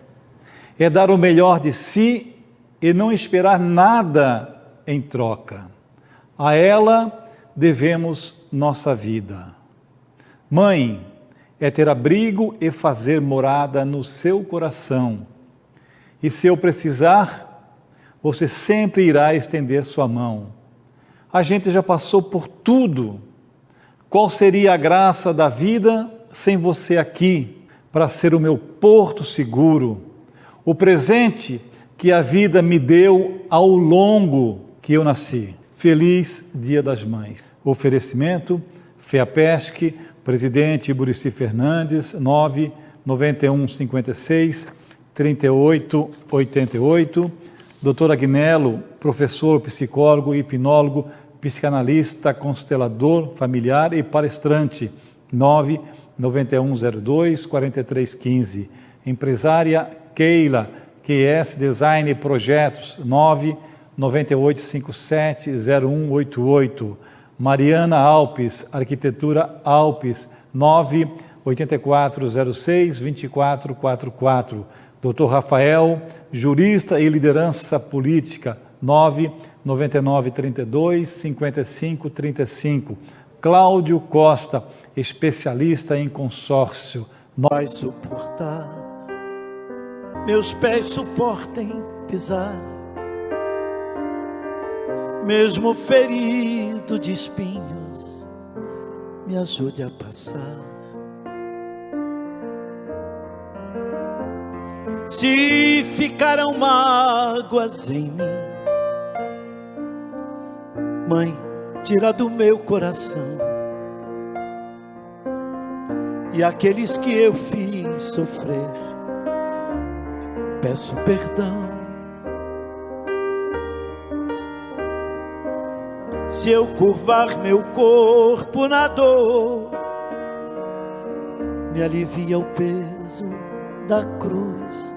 é dar o melhor de si e não esperar nada em troca. A ela devemos nossa vida. Mãe é ter abrigo e fazer morada no seu coração. E se eu precisar, você sempre irá estender sua mão. A gente já passou por tudo. Qual seria a graça da vida sem você aqui, para ser o meu porto seguro, o presente que a vida me deu ao longo que eu nasci. Feliz Dia das Mães. Oferecimento, FEAPESC, presidente Iburici Fernandes, 99156 3888. Dr. Agnello, professor, psicólogo, hipnólogo, psicanalista, constelador familiar e palestrante, 99102-4315. Empresária Keila, QS Design e Projetos, 998570188. Mariana Alpes, Arquitetura Alpes, 98406-2444. Dr. Rafael, Jurista e Liderança Política, 99932-5535. Cláudio Costa, especialista em consórcio. Vai suportar, meus pés suportem pisar, mesmo ferido de espinhos, me ajude a passar. Se ficaram mágoas em mim, Mãe, tira do meu coração. E aqueles que eu fiz sofrer, peço perdão. Se eu curvar meu corpo na dor, me alivia o peso da cruz.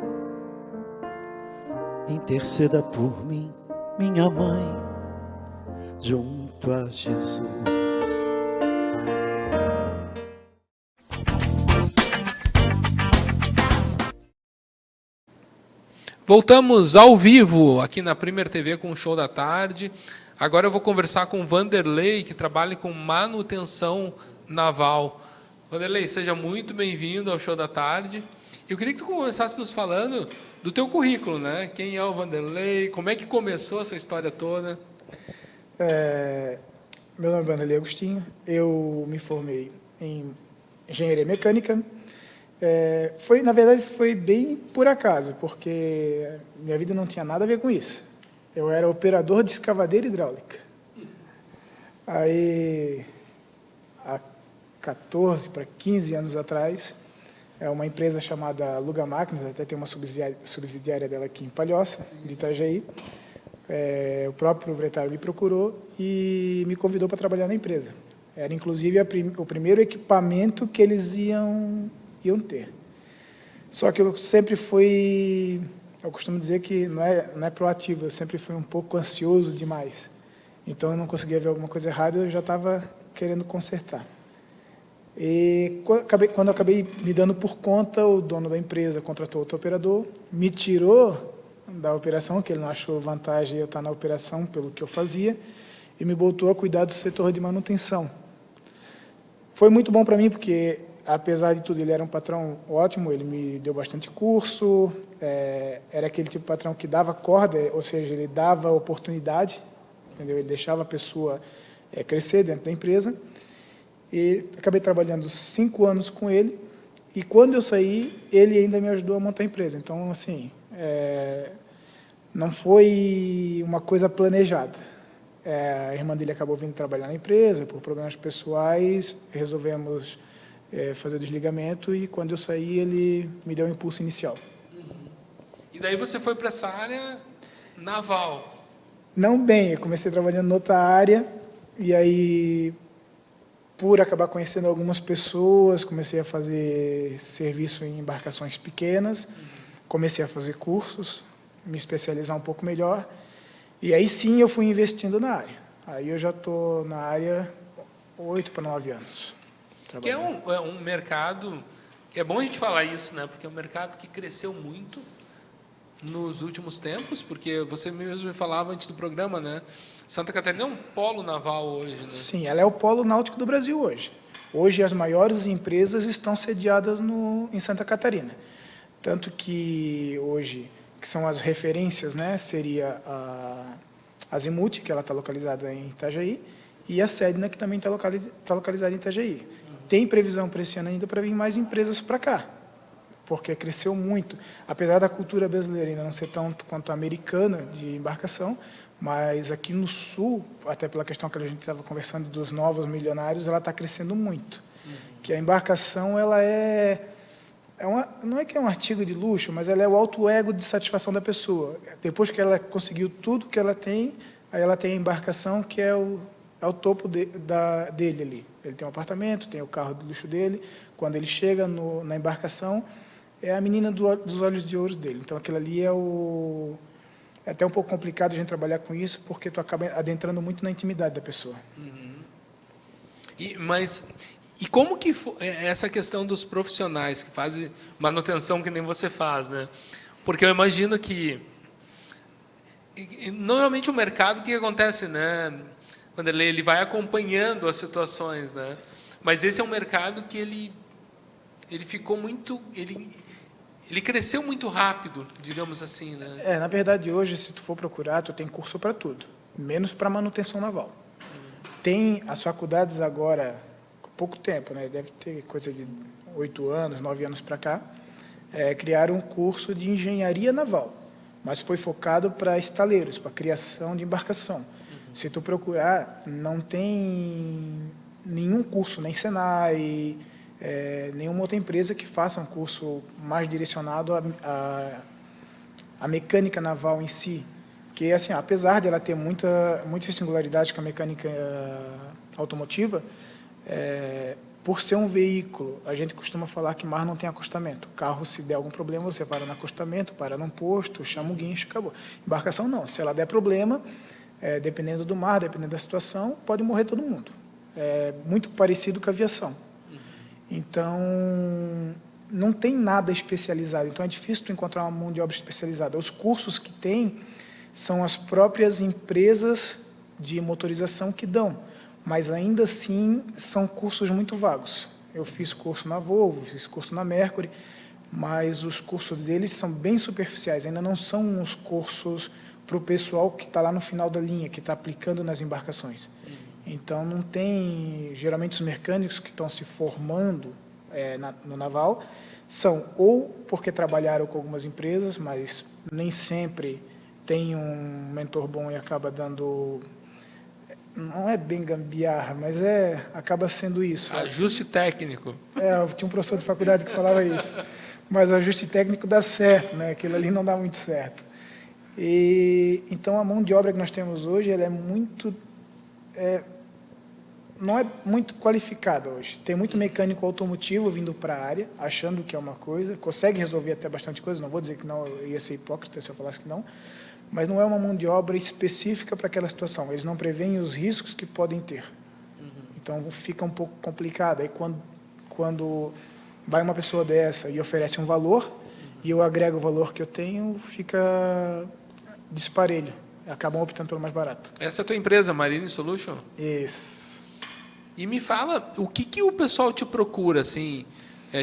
Interceda por mim, minha mãe, junto a Jesus. Voltamos ao vivo aqui na Premier TV com o Show da Tarde. Agora eu vou conversar com o Vanderlei, que trabalha com manutenção naval. Vanderlei, seja muito bem-vindo ao Show da Tarde. Eu queria que tu começasse nos falando do teu currículo, né? Quem é o Vanderlei, como é que começou essa história toda? Meu nome é Vanderlei Agostinho, eu me formei em Engenharia Mecânica. Na verdade, foi bem por acaso, porque minha vida não tinha nada a ver com isso. Eu era operador de escavadeira hidráulica. Aí, há 14 para 15 anos atrás, uma empresa chamada Aluga Máquinas, até tem uma subsidiária dela aqui em Palhoça, de Itajaí. O próprio proprietário me procurou e me convidou para trabalhar na empresa. Era, inclusive, o primeiro equipamento que eles iam ter. Só que eu sempre fui, eu costumo dizer que não é proativo, eu sempre fui um pouco ansioso demais. Então eu não conseguia ver alguma coisa errada, eu já estava querendo consertar. E quando eu acabei me dando por conta, o dono da empresa contratou outro operador, me tirou da operação, que ele não achou vantagem eu estar na operação pelo que eu fazia, e me botou a cuidar do setor de manutenção. Foi muito bom para mim, porque apesar de tudo, ele era um patrão ótimo, ele me deu bastante curso, era aquele tipo de patrão que dava corda, ou seja, ele dava oportunidade, entendeu? Ele deixava a pessoa crescer dentro da empresa, e acabei trabalhando 5 anos com ele, e quando eu saí, ele ainda me ajudou a montar a empresa. Então, assim, não foi uma coisa planejada. A irmã dele acabou vindo trabalhar na empresa, por problemas pessoais, resolvemos fazer o desligamento, e quando eu saí ele me deu um impulso inicial. E daí você foi para essa área naval? Não bem, eu comecei trabalhando em outra área, e aí, por acabar conhecendo algumas pessoas, comecei a fazer serviço em embarcações pequenas, comecei a fazer cursos, me especializar um pouco melhor, e aí sim eu fui investindo na área. Aí eu já estou na área 8 para 9 anos. Que é um mercado, que é bom a gente falar isso, né? Porque é um mercado que cresceu muito nos últimos tempos, porque você mesmo me falava antes do programa, né? Santa Catarina é um polo naval hoje, né? Sim, ela é o polo náutico do Brasil hoje. Hoje as maiores empresas estão sediadas em Santa Catarina. Tanto que hoje, que são as referências, né? Seria a Azimuth, que ela está localizada em Itajaí, e a Sedna, que também está localizada em Itajaí. Tem previsão para esse ano ainda para vir mais empresas para cá, porque cresceu muito. Apesar da cultura brasileira ainda não ser tanto quanto a americana de embarcação, mas aqui no Sul, até pela questão que a gente estava conversando dos novos milionários, ela está crescendo muito. Que a embarcação, ela não é que é um artigo de luxo, mas ela é o alto ego de satisfação da pessoa. Depois que ela conseguiu tudo que ela tem, aí ela tem a embarcação, que é o topo dele ali. Ele tem um apartamento, tem o carro de luxo dele. Quando ele chega na embarcação, é a menina dos olhos de ouro dele. Então, aquilo ali é até um pouco complicado a gente trabalhar com isso, porque tu acaba adentrando muito na intimidade da pessoa. E como que é essa questão dos profissionais que fazem manutenção que nem você faz, né? Porque eu imagino que normalmente o mercado, o que acontece, né? Quando ele vai acompanhando as situações, né? Mas esse é um mercado que ele ficou muito, ele cresceu muito rápido, digamos assim, né? Na verdade, hoje, se tu for procurar, tu tem curso para tudo, menos para manutenção naval. Tem as faculdades agora, há pouco tempo, né? Deve ter coisa de 8 anos, 9 anos para cá, criaram um curso de engenharia naval, mas foi focado para estaleiros, para criação de embarcação. Se tu procurar, não tem nenhum curso, nem Senai, nenhuma outra empresa que faça um curso mais direcionado à mecânica naval em si. Que, assim, apesar de ela ter muita singularidade com a mecânica automotiva, por ser um veículo, a gente costuma falar que mar não tem acostamento. O carro, se der algum problema, você para no acostamento, para num posto, chama o guincho, acabou. Embarcação não. Se ela der problema, dependendo do mar, dependendo da situação, pode morrer todo mundo. É muito parecido com a aviação. Então, não tem nada especializado. Então, é difícil tu encontrar uma mão de obra especializada. Os cursos que tem são as próprias empresas de motorização que dão, mas ainda assim são cursos muito vagos. Eu fiz curso na Volvo, fiz curso na Mercury, mas os cursos deles são bem superficiais, ainda não são os cursos para o pessoal que está lá no final da linha, que está aplicando nas embarcações. Então, não tem... Geralmente, os mecânicos que estão se formando no naval são ou porque trabalharam com algumas empresas, mas nem sempre tem um mentor bom e acaba dando... Não é bem gambiarra, mas acaba sendo isso. Ajuste técnico. Eu tinha um professor de faculdade que falava isso. Mas o ajuste técnico dá certo, né? Aquilo ali não dá muito certo. Então, a mão de obra que nós temos hoje, ela não é muito qualificada hoje. Tem muito mecânico automotivo vindo para a área, achando que é uma coisa, consegue resolver até bastante coisa, não vou dizer que não, eu ia ser hipócrita se eu falasse que não, mas não é uma mão de obra específica para aquela situação. Eles não preveem os riscos que podem ter. Então, fica um pouco complicado. Aí, quando vai uma pessoa dessa e oferece um valor, e eu agrego o valor que eu tenho, fica disparelho. Acabam optando pelo mais barato. Essa é a tua empresa, Marine Solution? Isso. E me fala, o que o pessoal te procura, assim,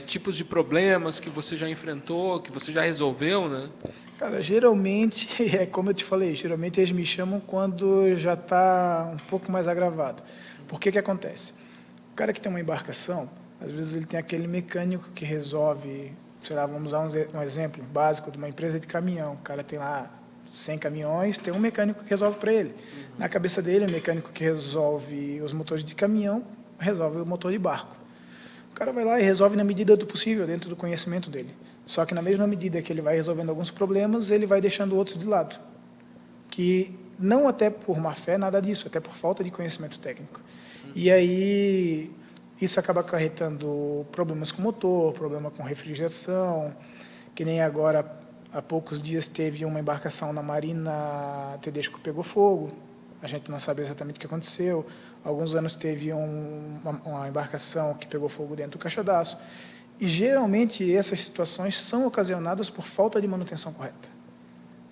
tipos de problemas que você já enfrentou, que você já resolveu, né? Cara, geralmente, como eu te falei, geralmente eles me chamam quando já está um pouco mais agravado. Por que acontece? O cara que tem uma embarcação, às vezes ele tem aquele mecânico que resolve, sei lá, vamos usar um exemplo básico de uma empresa de caminhão. O cara tem lá 100 caminhões, tem um mecânico que resolve para ele. Na cabeça dele, o mecânico que resolve os motores de caminhão, resolve o motor de barco. O cara vai lá e resolve na medida do possível, dentro do conhecimento dele. Só que na mesma medida que ele vai resolvendo alguns problemas, ele vai deixando outros de lado. Que não até por má fé, nada disso, até por falta de conhecimento técnico. E aí, isso acaba acarretando problemas com motor, problema com refrigeração, que nem agora, há poucos dias, teve uma embarcação na Marina Tedesco que pegou fogo. A gente não sabe exatamente o que aconteceu. Há alguns anos teve uma embarcação que pegou fogo dentro do caixadaço. E, geralmente, essas situações são ocasionadas por falta de manutenção correta.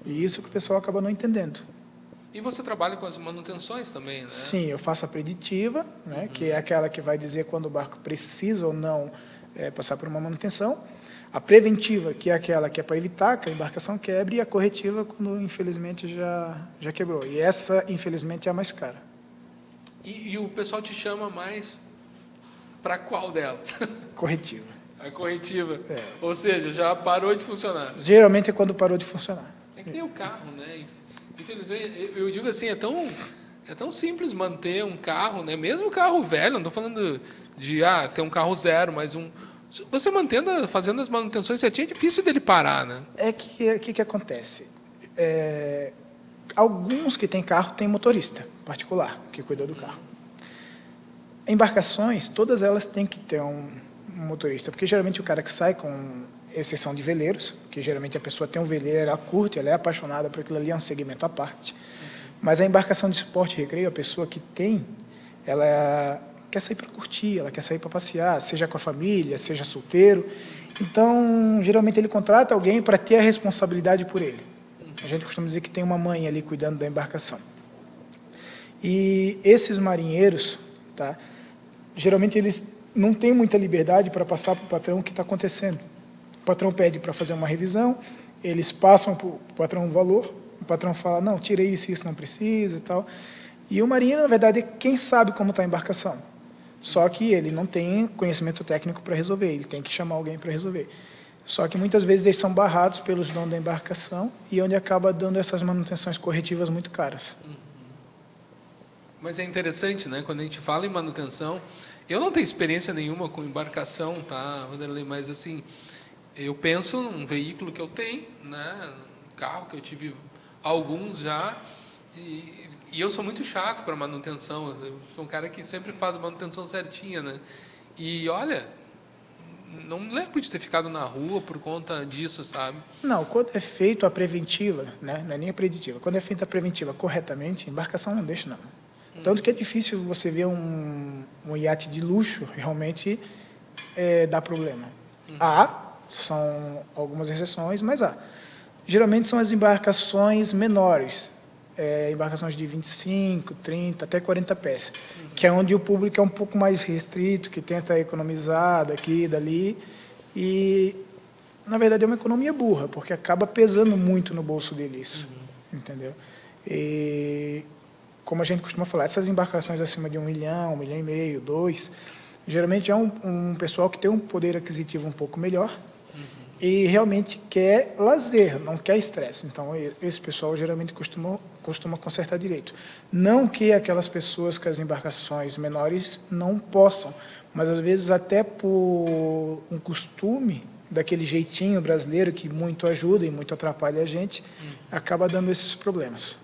E isso que o pessoal acaba não entendendo. E você trabalha com as manutenções também, né? Sim, eu faço a preditiva, né, que é aquela que vai dizer quando o barco precisa ou não passar por uma manutenção. A preventiva, que é aquela que é para evitar que a embarcação quebre, e a corretiva, quando, infelizmente, já quebrou. E essa, infelizmente, é a mais cara. E o pessoal te chama mais para qual delas? Corretiva. A corretiva. Ou seja, já parou de funcionar. Geralmente é quando parou de funcionar. É que nem o carro, né? Infelizmente, eu digo assim, é tão simples manter um carro, né? Mesmo carro velho, não estou falando de ter um carro zero, mas você fazendo as manutenções, é difícil dele parar, né? Que acontece? Alguns que têm carro têm motorista particular que cuida do carro. Embarcações, todas elas têm que ter um motorista, porque geralmente o cara que sai com exceção de veleiros, que geralmente a pessoa tem um veleiro, ela curte, ela é apaixonada por aquilo ali, é um segmento à parte. Mas a embarcação de esporte e recreio, a pessoa que tem, ela quer sair para curtir, ela quer sair para passear, seja com a família, seja solteiro. Então, geralmente ele contrata alguém para ter a responsabilidade por ele. A gente costuma dizer que tem uma mãe ali cuidando da embarcação. E esses marinheiros, tá, geralmente eles não têm muita liberdade para passar para o patrão o que está acontecendo. O patrão pede para fazer uma revisão, eles passam para o patrão um valor, o patrão fala, não, tirei isso não precisa e tal. E o marinheiro, na verdade, é quem sabe como está a embarcação. Só que ele não tem conhecimento técnico para resolver, ele tem que chamar alguém para resolver. Só que muitas vezes eles são barrados pelos donos da embarcação e onde acaba dando essas manutenções corretivas muito caras. Mas é interessante, né? Quando a gente fala em manutenção, eu não tenho experiência nenhuma com embarcação, tá, Vanderlei? Mas assim, eu penso num veículo que eu tenho, né? Um carro que eu tive alguns já, e eu sou muito chato para manutenção. Eu sou um cara que sempre faz a manutenção certinha, né? E olha, não me lembro de ter ficado na rua por conta disso, sabe? Não, quando é feito a preventiva, né? Não é nem a preditiva, quando é feita a preventiva corretamente, a embarcação não deixa, não. Tanto que é difícil você ver um iate de luxo realmente dar problema. São algumas exceções, mas há. Geralmente são as embarcações menores, embarcações de 25, 30, até 40 pés, que é onde o público é um pouco mais restrito, que tenta economizar daqui e dali, e, na verdade, é uma economia burra, porque acaba pesando muito no bolso dele isso, entendeu? E, como a gente costuma falar, essas embarcações acima de 1 milhão, 1,5 milhão, 2, geralmente é um pessoal que tem um poder aquisitivo um pouco melhor, e realmente quer lazer, não quer estresse. Então, esse pessoal geralmente costuma consertar direito. Não que aquelas pessoas com as embarcações menores não possam, mas às vezes até por um costume, daquele jeitinho brasileiro que muito ajuda e muito atrapalha a gente, acaba dando esses problemas.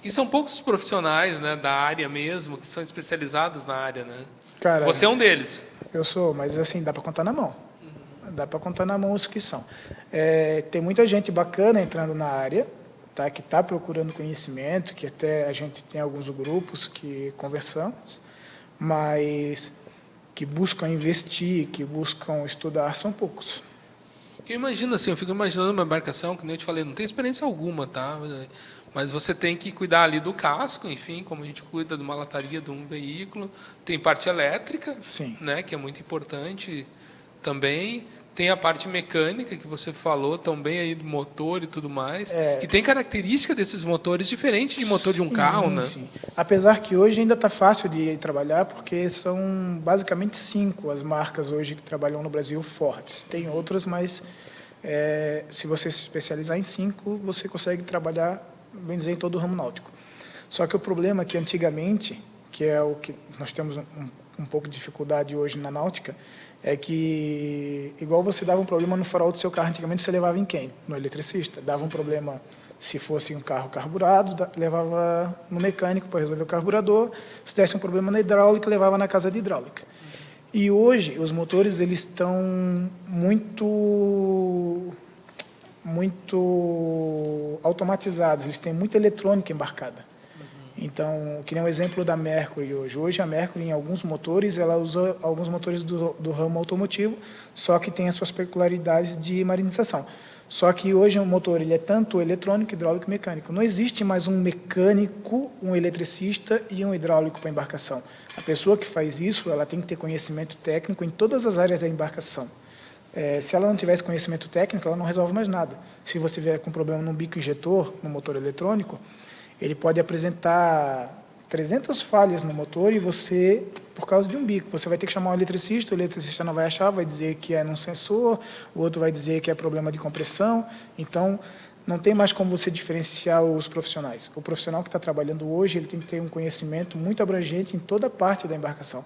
E são poucos profissionais, né, da área mesmo, que são especializados na área, né? Cara, você é um deles. Eu sou, mas assim, dá para contar na mão. Dá para contar na mão os que são. Tem muita gente bacana entrando na área, tá, que está procurando conhecimento, que até a gente tem alguns grupos que conversamos, mas que buscam investir, que buscam estudar, são poucos. Eu imagino assim, eu fico imaginando uma embarcação, que nem eu te falei, não tem experiência alguma, tá? Mas você tem que cuidar ali do casco, enfim, como a gente cuida de uma lataria de um veículo. Tem parte elétrica, sim, né, que é muito importante também. Tem a parte mecânica, que você falou também, aí do motor e tudo mais. E tem característica desses motores diferente de motor de um carro, né? Sim. Apesar que hoje ainda está fácil de trabalhar, porque são basicamente 5 as marcas hoje que trabalham no Brasil fortes. Tem outras, mas se você se especializar em 5, você consegue trabalhar, bem dizer, em todo o ramo náutico. Só que o problema é que antigamente, que é o que nós temos um pouco de dificuldade hoje na náutica, é que, igual você dava um problema no farol do seu carro, antigamente você levava em quem? No eletricista. Dava um problema, se fosse um carro carburado, levava no mecânico para resolver o carburador. Se desse um problema na hidráulica, levava na casa de hidráulica. E hoje, os motores eles estão muito automatizados, eles têm muita eletrônica embarcada. Então, que nem um exemplo da Mercury hoje. Hoje a Mercury, em alguns motores, ela usa alguns motores do ramo automotivo, só que tem as suas peculiaridades de marinização. Só que hoje o motor ele é tanto eletrônico, hidráulico e mecânico. Não existe mais um mecânico, um eletricista e um hidráulico para a embarcação. A pessoa que faz isso, ela tem que ter conhecimento técnico em todas as áreas da embarcação. Se ela não tivesse conhecimento técnico, ela não resolve mais nada. Se você tiver com problema no bico injetor, no motor eletrônico, ele pode apresentar 300 falhas no motor e você, por causa de um bico, você vai ter que chamar um eletricista, o eletricista não vai achar, vai dizer que é num sensor, o outro vai dizer que é problema de compressão. Então, não tem mais como você diferenciar os profissionais. O profissional que está trabalhando hoje, ele tem que ter um conhecimento muito abrangente em toda parte da embarcação.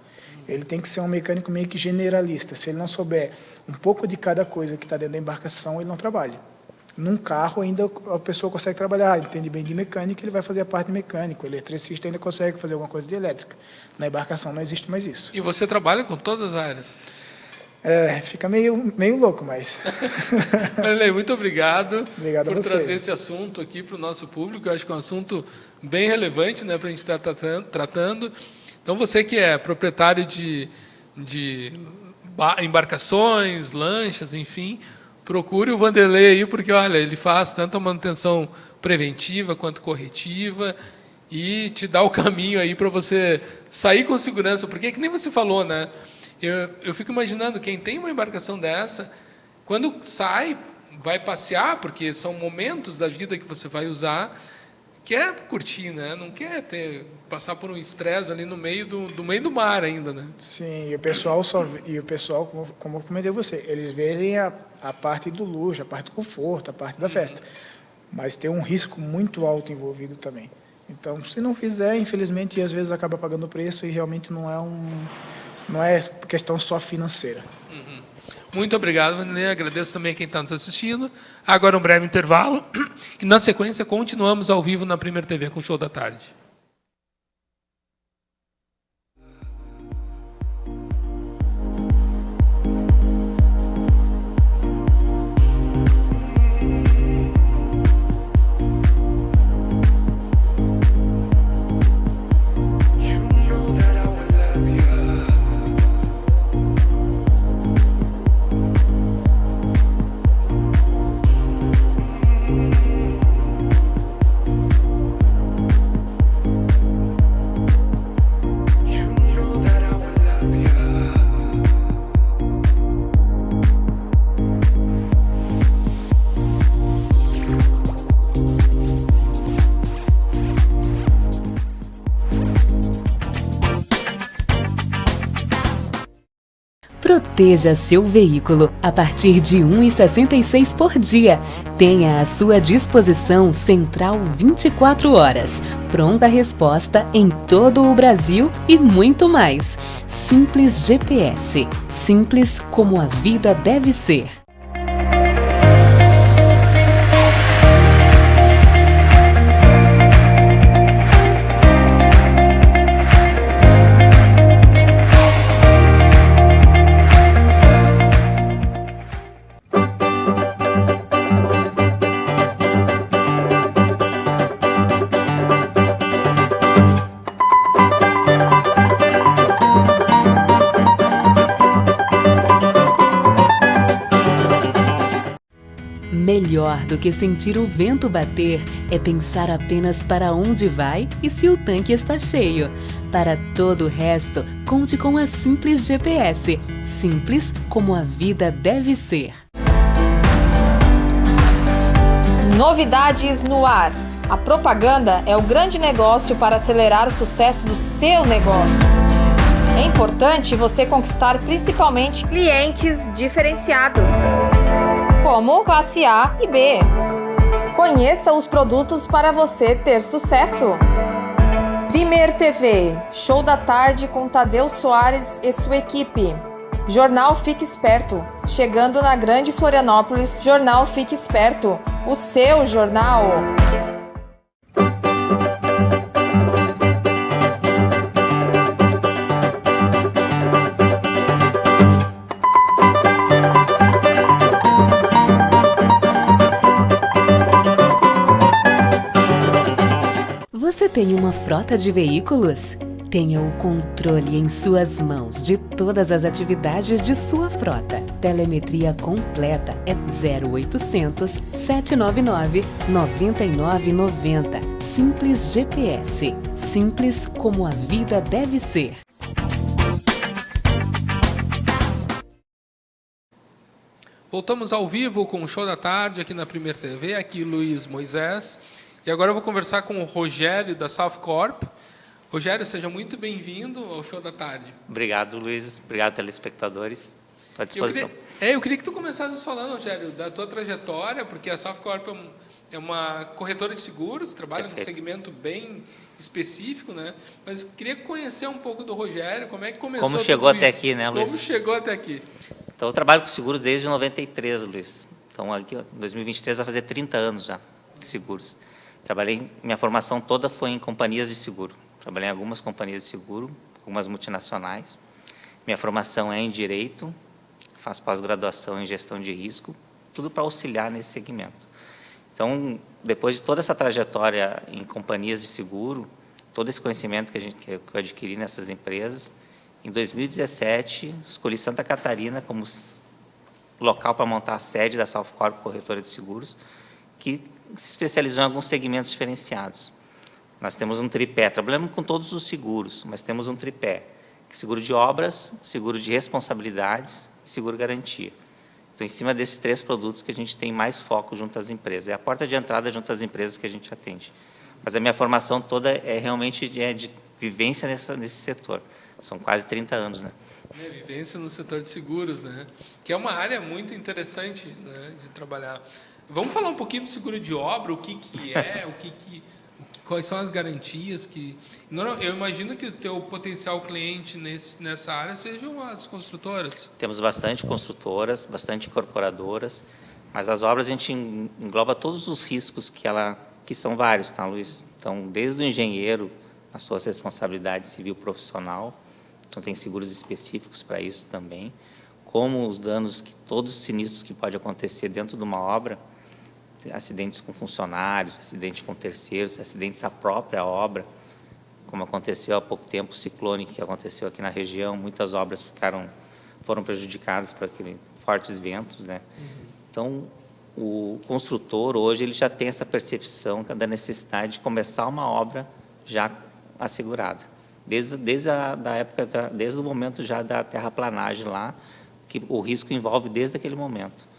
Ele tem que ser um mecânico meio que generalista. Se ele não souber um pouco de cada coisa que está dentro da embarcação, ele não trabalha. Num carro ainda a pessoa consegue trabalhar, entende bem de mecânica, ele vai fazer a parte de mecânico, o eletricista ainda consegue fazer alguma coisa de elétrica. Na embarcação não existe mais isso. E você trabalha com todas as áreas? Fica meio louco, mas... Vanderlei, muito obrigado, Obrigado por a você. trazer esse assunto aqui para o nosso público. Eu acho que é um assunto bem relevante, né, para a gente estar tratando. Então, você que é proprietário de embarcações, lanchas, enfim, procure o Vanderlei aí, porque, olha, ele faz tanto a manutenção preventiva quanto corretiva e te dá o caminho aí para você sair com segurança, porque que nem você falou, né? Eu fico imaginando, quem tem uma embarcação dessa, quando sai, vai passear, porque são momentos da vida que você vai usar, quer curtir, né? Não quer passar por um estresse ali no meio do mar ainda, né? Sim, e o pessoal, como eu comentei a você, eles veem a parte do luxo, a parte do conforto, a parte da festa. Mas tem um risco muito alto envolvido também. Então, se não fizer, infelizmente, às vezes acaba pagando o preço e realmente não é questão só financeira. Muito obrigado, Vanderlei. Agradeço também a quem está nos assistindo. Agora um breve intervalo. E, na sequência, continuamos ao vivo na Primeira TV com o Show da Tarde. Proteja seu veículo a partir de R$ 1,66 por dia. Tenha à sua disposição Central 24 horas. Pronta resposta em todo o Brasil e muito mais. Simples GPS. Simples como a vida deve ser. Melhor do que sentir o vento bater é pensar apenas para onde vai e se o tanque está cheio. Para todo o resto, conte com a Simples GPS. Simples como a vida deve ser. Novidades no ar. A propaganda é o grande negócio para acelerar o sucesso do seu negócio. É importante você conquistar principalmente clientes diferenciados, como classe A e B. Conheça os produtos para você ter sucesso. Primeira TV, Show da Tarde com Tadeu Soares e sua equipe. Jornal Fique Esperto, chegando na Grande Florianópolis. Jornal Fique Esperto, o seu jornal. Você tem uma frota de veículos? Tenha o controle em suas mãos de todas as atividades de sua frota. Telemetria completa é 0800 799 9990. Simples GPS. Simples como a vida deve ser. Voltamos ao vivo com o Show da Tarde aqui na Primeira TV. Aqui Luiz Moisés. E agora eu vou conversar com o Rogério da South Corp. Rogério, seja muito bem-vindo ao Show da Tarde. Obrigado, Luiz. Obrigado, telespectadores. Estou à disposição. Eu queria que tu começasse falando, Rogério, da tua trajetória, porque a South Corp é uma corretora de seguros, trabalha num segmento bem específico, né? Mas queria conhecer um pouco do Rogério, como é que começou Como chegou tudo até isso? aqui, né, Luiz? Como chegou até aqui? Então, eu trabalho com seguros desde 93, Luiz. Então, aqui, em 2023, vai fazer 30 anos já de seguros. Minha formação toda foi em companhias de seguro. Trabalhei em algumas companhias de seguro, algumas multinacionais. Minha formação é em Direito, faço pós-graduação em gestão de risco, tudo para auxiliar nesse segmento. Então, depois de toda essa trajetória em companhias de seguro, todo esse conhecimento que eu adquiri nessas empresas, em 2017, escolhi Santa Catarina como local para montar a sede da Salfcorp Corretora de Seguros, que se especializou em alguns segmentos diferenciados. Nós temos um tripé, trabalhamos com todos os seguros, mas temos um tripé, seguro de obras, seguro de responsabilidades e seguro garantia. Então, em cima desses 3 produtos que a gente tem mais foco junto às empresas. É a porta de entrada junto às empresas que a gente atende. Mas a minha formação toda é realmente de vivência nesse setor. São quase 30 anos, né? Vivência no setor de seguros, né? Que é uma área muito interessante, né, de trabalhar. Vamos falar um pouquinho do seguro de obra, o que é, quais são as garantias que... Eu imagino que o teu potencial cliente nessa área sejam as construtoras. Temos bastante construtoras, bastante incorporadoras, mas as obras a gente engloba todos os riscos que são vários, tá, Luiz? Então, desde o engenheiro, as suas responsabilidades civil profissional, então tem seguros específicos para isso também, como os danos, todos os sinistros que podem acontecer dentro de uma obra, acidentes com funcionários, acidentes com terceiros, acidentes à própria obra, como aconteceu há pouco tempo, o ciclone que aconteceu aqui na região, muitas obras foram prejudicadas por aqueles fortes ventos, né? Então, o construtor hoje ele já tem essa percepção da necessidade de começar uma obra já assegurada, desde o momento já da terraplanagem lá, que o risco envolve desde aquele momento.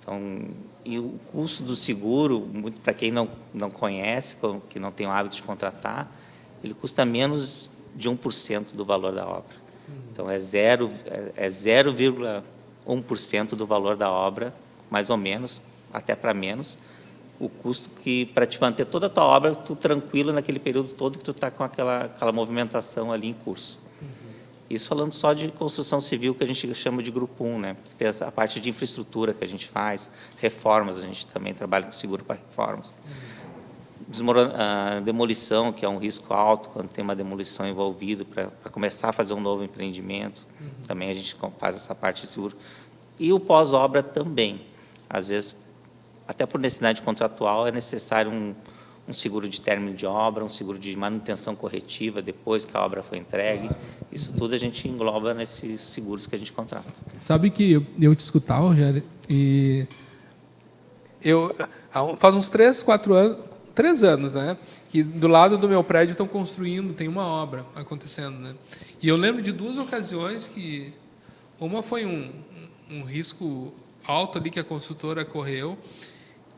Então, e o custo do seguro, muito para quem não conhece, que não tem o hábito de contratar, ele custa menos de 1% do valor da obra. Então, é 0,1% do valor da obra, mais ou menos, até para menos, o custo que, para te manter toda a tua obra, tu tranquilo naquele período todo que tu está com aquela movimentação ali em curso. Isso falando só de construção civil, que a gente chama de grupo 1, né? Tem a parte de infraestrutura que a gente faz, reformas, a gente também trabalha com seguro para reformas. Demolição, que é um risco alto, quando tem uma demolição envolvida, para começar a fazer um novo empreendimento, também a gente faz essa parte de seguro. E o pós-obra também. Às vezes, até por necessidade contratual, é necessário um seguro de término de obra, um seguro de manutenção corretiva depois que a obra foi entregue. Isso tudo a gente engloba nesses seguros que a gente contrata. Sabe que eu te escutava, Rogério, e faz uns 3 anos, né, que do lado do meu prédio estão construindo, tem uma obra acontecendo, né? E eu lembro de 2 ocasiões que uma foi um risco alto ali que a construtora correu,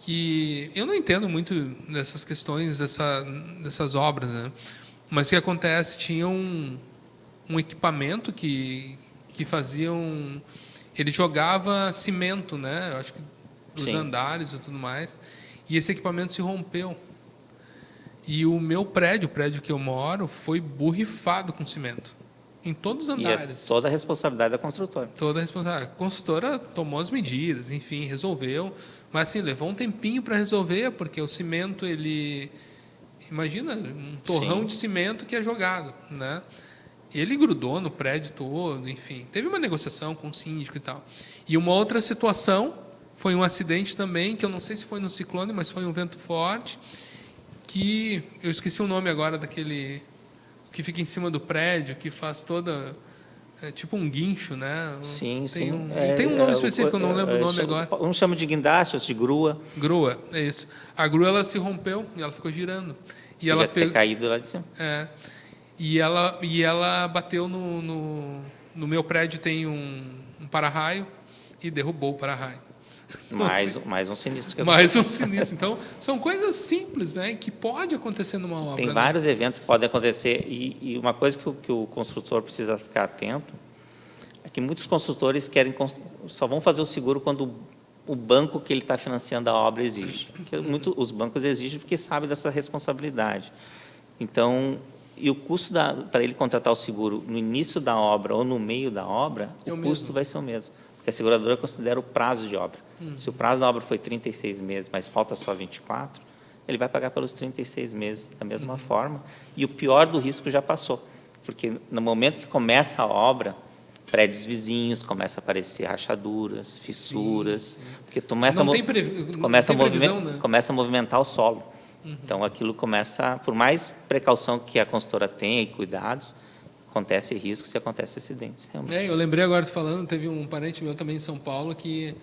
que eu não entendo muito dessas questões dessas obras, né? Mas o que acontece, tinha um equipamento que faziam, ele jogava cimento, né? Eu acho que dos andares e tudo mais, e esse equipamento se rompeu. E o meu prédio, o prédio que eu moro, foi borrifado com cimento em todos os andares. E toda a responsabilidade da construtora. Toda a responsabilidade. A construtora tomou as medidas, enfim, resolveu. Mas, assim, levou um tempinho para resolver, porque o cimento, imagina, um torrão de cimento que é jogado, né? Ele grudou no prédio todo, enfim. Teve uma negociação com o síndico e tal. E uma outra situação foi um acidente também, que eu não sei se foi no ciclone, mas foi um vento forte, que eu esqueci o nome agora daquele que fica em cima do prédio, que faz toda... É tipo um guincho, né? Sim, tem um nome específico, eu não lembro o nome agora. Um chama de guindaste, outro de grua. Grua, é isso. A grua, ela se rompeu e ela ficou girando. E ela ter caído lá de cima. E ela bateu no meu prédio, tem um para-raio, e derrubou o para-raio. Mais um sinistro. Mais um sinistro. Então, são coisas simples, né, que pode acontecer numa obra. Tem vários eventos que podem acontecer, e uma coisa que o construtor precisa ficar atento é que muitos construtores só vão fazer o seguro quando o banco que ele está financiando a obra exige. Os bancos exigem porque sabem dessa responsabilidade. Então, e o custo para ele contratar o seguro no início da obra ou no meio da obra, o custo vai ser o mesmo. Porque a seguradora considera o prazo de obra. Se o prazo da obra foi 36 meses, mas falta só 24, ele vai pagar pelos 36 meses da mesma forma. E o pior do risco já passou. Porque no momento que começa a obra, prédios vizinhos, começa a aparecer rachaduras, fissuras, Sim. porque tu começa, Não tem previsão, né? começa a movimentar o solo. Então, aquilo começa, por mais precaução que a consultora tenha e cuidados, acontece riscos e acontece acidentes. Realmente. Eu lembrei agora falando, teve um parente meu também em São Paulo que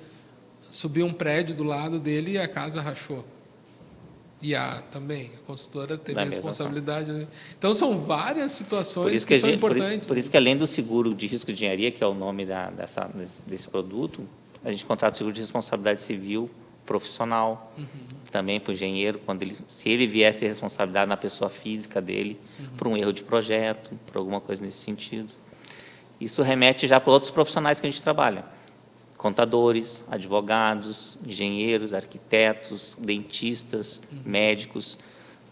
subiu um prédio do lado dele e a casa rachou. E a consultora teve a responsabilidade. Né? Então, são várias situações que são importantes. Por isso que, além do seguro de risco de engenharia, que é o nome desse produto, a gente contrata o seguro de responsabilidade civil profissional, também para o engenheiro, se ele viesse a responsabilidade na pessoa física dele, por um erro de projeto, por alguma coisa nesse sentido. Isso remete já para outros profissionais que a gente trabalha. Contadores, advogados, engenheiros, arquitetos, dentistas, médicos,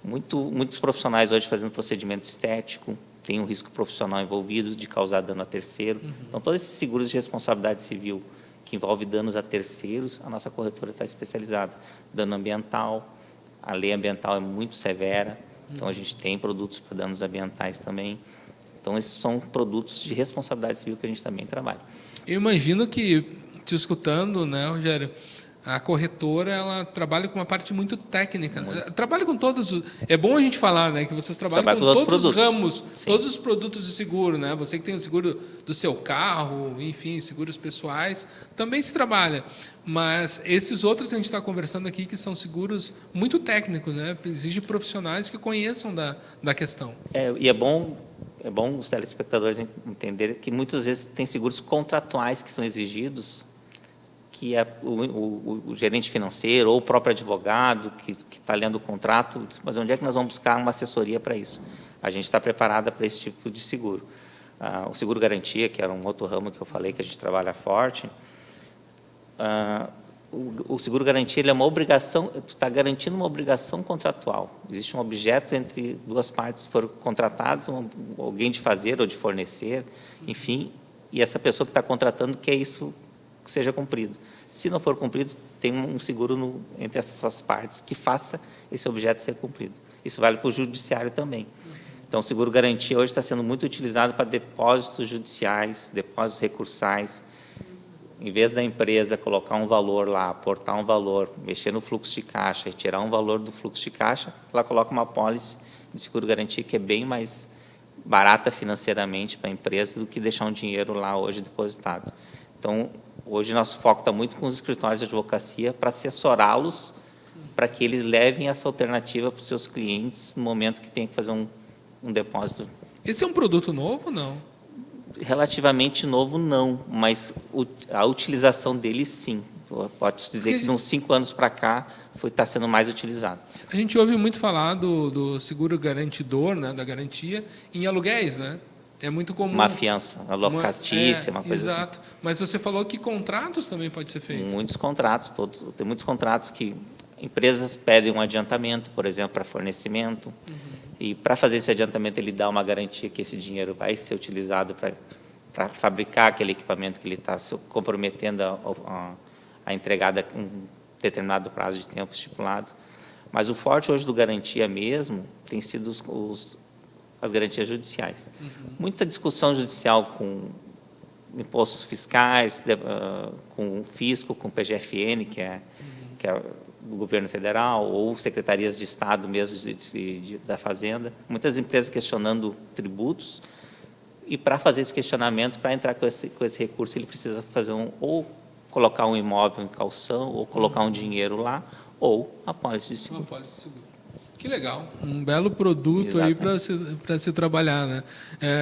muitos profissionais hoje fazendo procedimento estético, tem um risco profissional envolvido de causar dano a terceiro. Então, todos esses seguros de responsabilidade civil que envolve danos a terceiros, a nossa corretora está especializada. Dano ambiental, a lei ambiental é muito severa, então a gente tem produtos para danos ambientais também. Então, esses são produtos de responsabilidade civil que a gente também trabalha. Eu imagino que, te escutando, né, Rogério, a corretora ela trabalha com uma parte muito técnica. Né? Trabalha com todos. É bom a gente falar, né, que vocês trabalham com todos os ramos, todos os produtos de seguro, né? Você que tem o seguro do seu carro, enfim, seguros pessoais, também se trabalha. Mas esses outros que a gente está conversando aqui, que são seguros muito técnicos, né? Exige profissionais que conheçam da questão. E é bom os telespectadores entenderem que muitas vezes tem seguros contratuais que são exigidos, que é o gerente financeiro ou o próprio advogado que está lendo o contrato, mas onde é que nós vamos buscar uma assessoria para isso? A gente está preparada para esse tipo de seguro. O seguro garantia, que era um outro ramo que eu falei que a gente trabalha forte, o seguro garantia ele é uma obrigação, tu está garantindo uma obrigação contratual. Existe um objeto entre duas partes que foram contratadas, alguém de fazer ou de fornecer, enfim, e essa pessoa que está contratando quer isso que seja cumprido. Se não for cumprido, tem um seguro entre essas partes que faça esse objeto ser cumprido. Isso vale para o judiciário também. Então, o seguro garantia hoje está sendo muito utilizado para depósitos judiciais, depósitos recursais. Em vez da empresa colocar um valor lá, aportar um valor, mexer no fluxo de caixa, retirar um valor do fluxo de caixa, ela coloca uma pólice de seguro garantia que é bem mais barata financeiramente para a empresa do que deixar um dinheiro lá hoje depositado. Então, hoje nosso foco está muito com os escritórios de advocacia para assessorá-los para que eles levem essa alternativa para os seus clientes no momento que tem que fazer um depósito. Esse é um produto novo ou não? Relativamente novo, não, mas a utilização dele, sim. Pode dizer que de uns 5 anos para cá está sendo mais utilizado. A gente ouve muito falar do seguro garantidor, né, da garantia, em aluguéis, né? É muito comum. Uma fiança, alocatícia, uma coisa assim. Exato. Mas você falou que contratos também pode ser feito. Muitos contratos, tem muitos contratos que empresas pedem um adiantamento, por exemplo, para fornecimento. E para fazer esse adiantamento, ele dá uma garantia que esse dinheiro vai ser utilizado para fabricar aquele equipamento que ele está comprometendo a entregar em um determinado prazo de tempo estipulado. Mas o forte hoje do garantia mesmo tem sido as garantias judiciais. Muita discussão judicial com impostos fiscais, com o fisco, com o PGFN, que é do governo federal, ou secretarias de Estado mesmo da Fazenda. Muitas empresas questionando tributos, e para fazer esse questionamento, para entrar com esse recurso, ele precisa fazer ou colocar um imóvel em caução, ou colocar um dinheiro lá, ou a pólice de seguro. Uma pólice de seguro. Que legal, um belo produto. Exatamente. Aí para se trabalhar, né?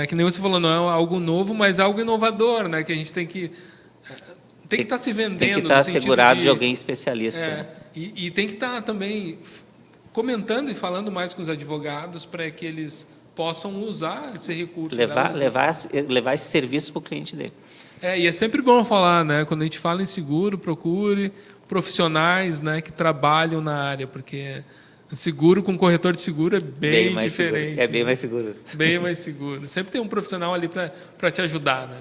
Que nem você falou, não é algo novo, mas algo inovador, né? Que a gente tem que estar se vendendo. Tem que estar assegurado de alguém especialista. Né? E tem que estar também comentando e falando mais com os advogados para que eles possam usar esse recurso. Levar esse serviço para o cliente dele. E é sempre bom falar, né? Quando a gente fala em seguro, procure profissionais, né, que trabalham na área, porque seguro com corretor de seguro é bem diferente. Seguro. É bem mais seguro. Bem mais seguro. Sempre tem um profissional ali para te ajudar, né?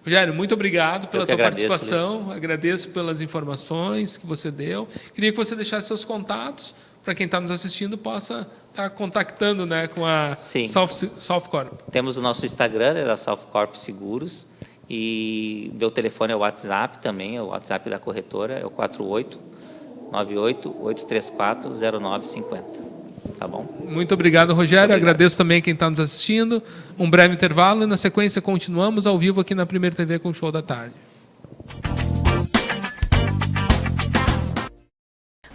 Rogério, muito obrigado pela tua participação. Agradeço pelas informações que você deu. Queria que você deixasse seus contatos para quem está nos assistindo possa estar contactando, né, com a Softcorp. Temos o nosso Instagram, da Softcorp Seguros, E meu telefone é o WhatsApp também, é o WhatsApp da corretora, é o 4898-834-0950. Tá bom? Muito obrigado, Rogério. Agradeço também quem está nos assistindo. Um breve intervalo e, na sequência, continuamos ao vivo aqui na Primeira TV com o Show da Tarde.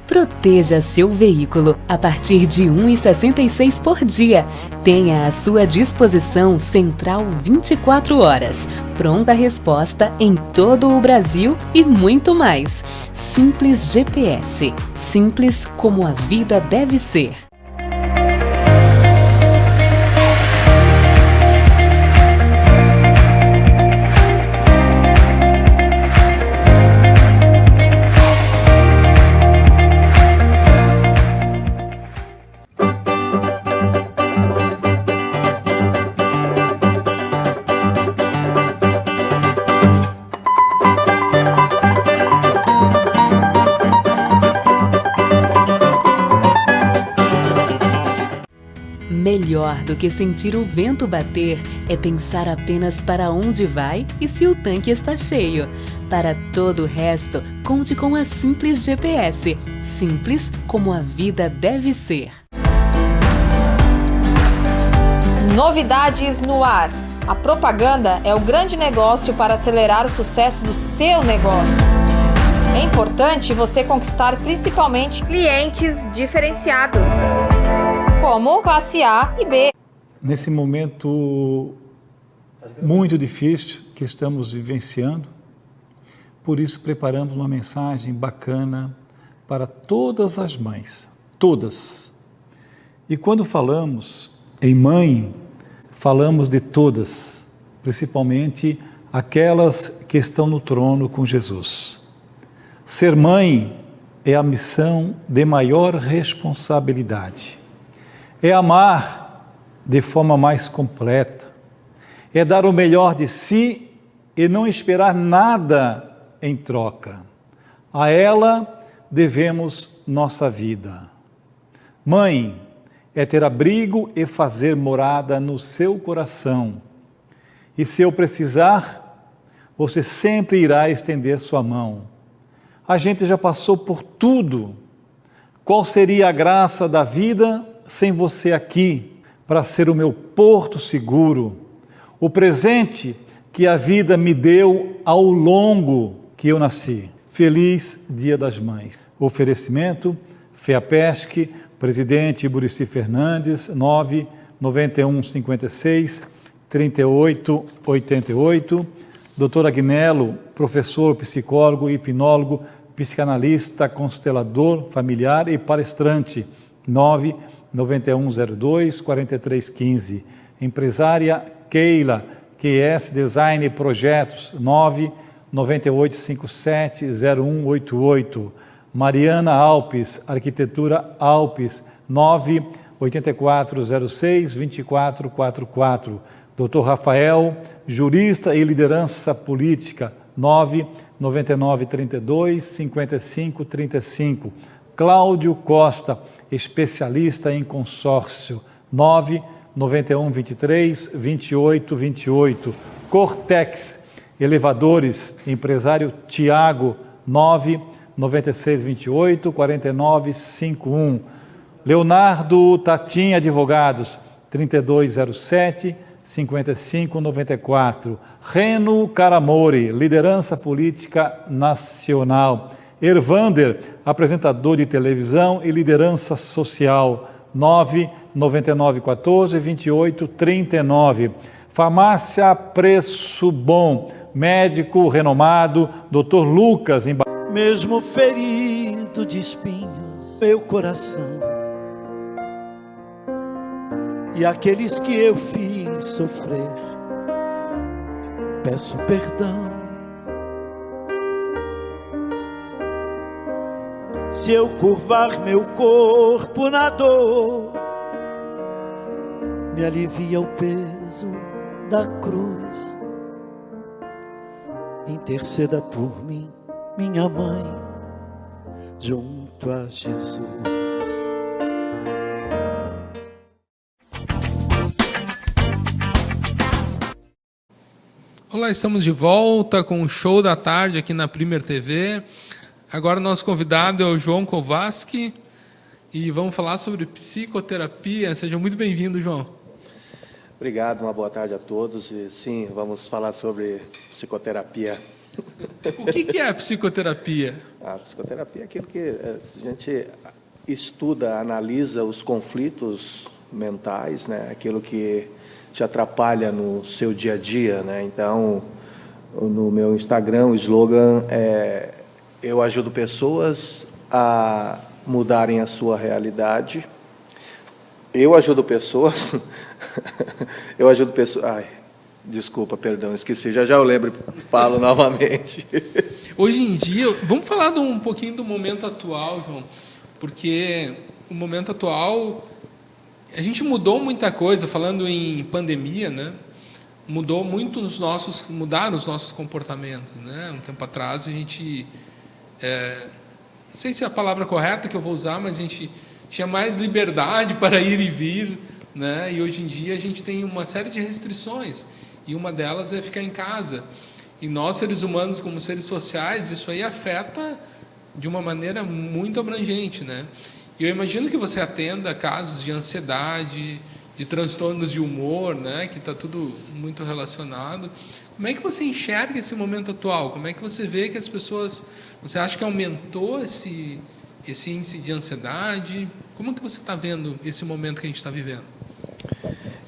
Proteja seu veículo a partir de R$ 1,66 por dia. Tenha à sua disposição Central 24 horas. Pronta resposta em todo o Brasil e muito mais. Simples GPS. Simples como a vida deve ser. Melhor do que sentir o vento bater é pensar apenas para onde vai e se o tanque está cheio. Para todo o resto, conte com a Simples GPS. Simples como a vida deve ser. Novidades no ar. A propaganda é o grande negócio para acelerar o sucesso do seu negócio. É importante você conquistar principalmente clientes diferenciados, como classe A e B. Nesse momento muito difícil que estamos vivenciando, por isso preparamos uma mensagem bacana para todas as mães, todas. E quando falamos em mãe, falamos de todas, principalmente aquelas que estão no trono com Jesus. Ser mãe é a missão de maior responsabilidade. É amar de forma mais completa, é dar o melhor de si e não esperar nada em troca. A ela devemos nossa vida. Mãe é ter abrigo e fazer morada no seu coração. E se eu precisar, você sempre irá estender sua mão. A gente já passou por tudo. Qual seria a graça da vida sem você aqui, para ser o meu porto seguro, o presente que a vida me deu ao longo que eu nasci. Feliz Dia das Mães. Oferecimento, FEAPESC, presidente Muricy Fernandes, 99156-3888. Dr. Agnello, professor, psicólogo, hipnólogo, psicanalista, constelador familiar e palestrante, 99102-4315. Empresária Keila, QS Design e Projetos, 99857-0188. Mariana Alpes, Arquitetura Alpes, 98406-2444. Dr. Rafael, jurista e liderança política, 99932-5535. Cláudio Costa, especialista em consórcio, 99123-2828. Cortex, elevadores, empresário Tiago, 99628-4951. Leonardo Tatim Advogados, 3207-5594. Reno Caramori, liderança política nacional. Ervander, apresentador de televisão e liderança social, 99914-2839. Farmácia Preço Bom, médico renomado, Dr. Lucas. Mesmo ferido de espinhos, meu coração, e aqueles que eu fiz sofrer, peço perdão. Se eu curvar meu corpo na dor, me alivia o peso da cruz. Interceda por mim, minha mãe, junto a Jesus. Olá, estamos de volta com o Show da Tarde aqui na Premier TV. Agora o nosso convidado é o João Kovaski e vamos falar sobre psicoterapia. Seja muito bem-vindo, João. Obrigado, uma boa tarde a todos. E sim, vamos falar sobre psicoterapia. O que é a psicoterapia? A psicoterapia é aquilo que a gente estuda, analisa os conflitos mentais, né? Aquilo que te atrapalha no seu dia a dia, né? Então, no meu Instagram, o slogan é: eu ajudo pessoas a mudarem a sua realidade. Eu ajudo pessoas. Eu ajudo pessoas. Ai, desculpa, perdão, esqueci. Já eu lembro e falo novamente. Hoje em dia, vamos falar um pouquinho do momento atual, João, porque o momento atual, a gente mudou muita coisa, falando em pandemia, né? Mudaram os nossos comportamentos, né? Um tempo atrás a gente, não sei se é a palavra correta que eu vou usar, mas a gente tinha mais liberdade para ir e vir, né? E hoje em dia a gente tem uma série de restrições, e uma delas é ficar em casa. E nós, seres humanos, como seres sociais, isso aí afeta de uma maneira muito abrangente, né? E eu imagino que você atenda casos de ansiedade, de transtornos de humor, né? Que está tudo muito relacionado. Como é que você enxerga esse momento atual? Como é que você vê que as pessoas... Você acha que aumentou esse índice de ansiedade? Como que você está vendo esse momento que a gente está vivendo?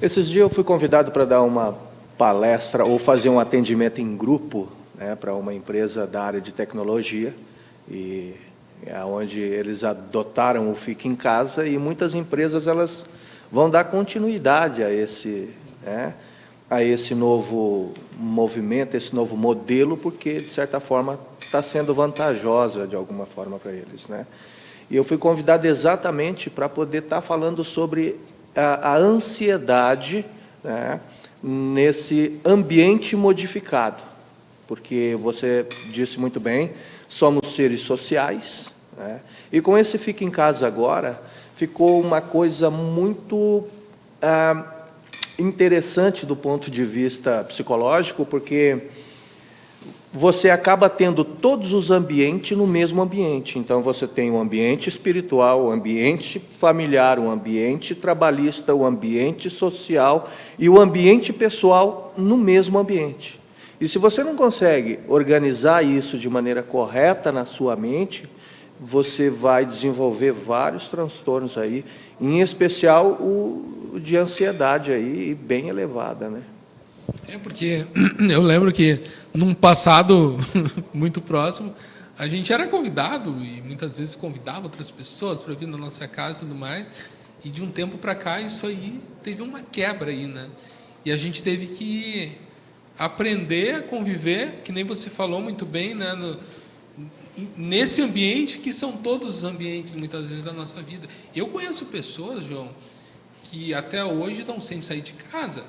Esses dias eu fui convidado para dar uma palestra ou fazer um atendimento em grupo, né, para uma empresa da área de tecnologia, e é onde eles adotaram o Fique em Casa, e muitas empresas elas vão dar continuidade a esse novo movimento, esse novo modelo, porque, de certa forma, está sendo vantajosa, de alguma forma, para eles, né? E eu fui convidado exatamente para poder estar falando sobre a ansiedade, né, nesse ambiente modificado, porque você disse muito bem, somos seres sociais, né? E com esse Fique em Casa agora, ficou uma coisa muito interessante do ponto de vista psicológico, porque você acaba tendo todos os ambientes no mesmo ambiente. Então, você tem o ambiente espiritual, o ambiente familiar, o ambiente trabalhista, o ambiente social e o ambiente pessoal no mesmo ambiente. E se você não consegue organizar isso de maneira correta na sua mente, você vai desenvolver vários transtornos aí, em especial o de ansiedade aí, bem elevada, né? Porque eu lembro que, num passado muito próximo, a gente era convidado, e muitas vezes convidava outras pessoas para vir na nossa casa e tudo mais, e de um tempo para cá isso aí teve uma quebra aí, né? E a gente teve que aprender a conviver, que nem você falou muito bem, né? Nesse ambiente que são todos os ambientes, muitas vezes, da nossa vida. Eu conheço pessoas, João, que até hoje estão sem sair de casa,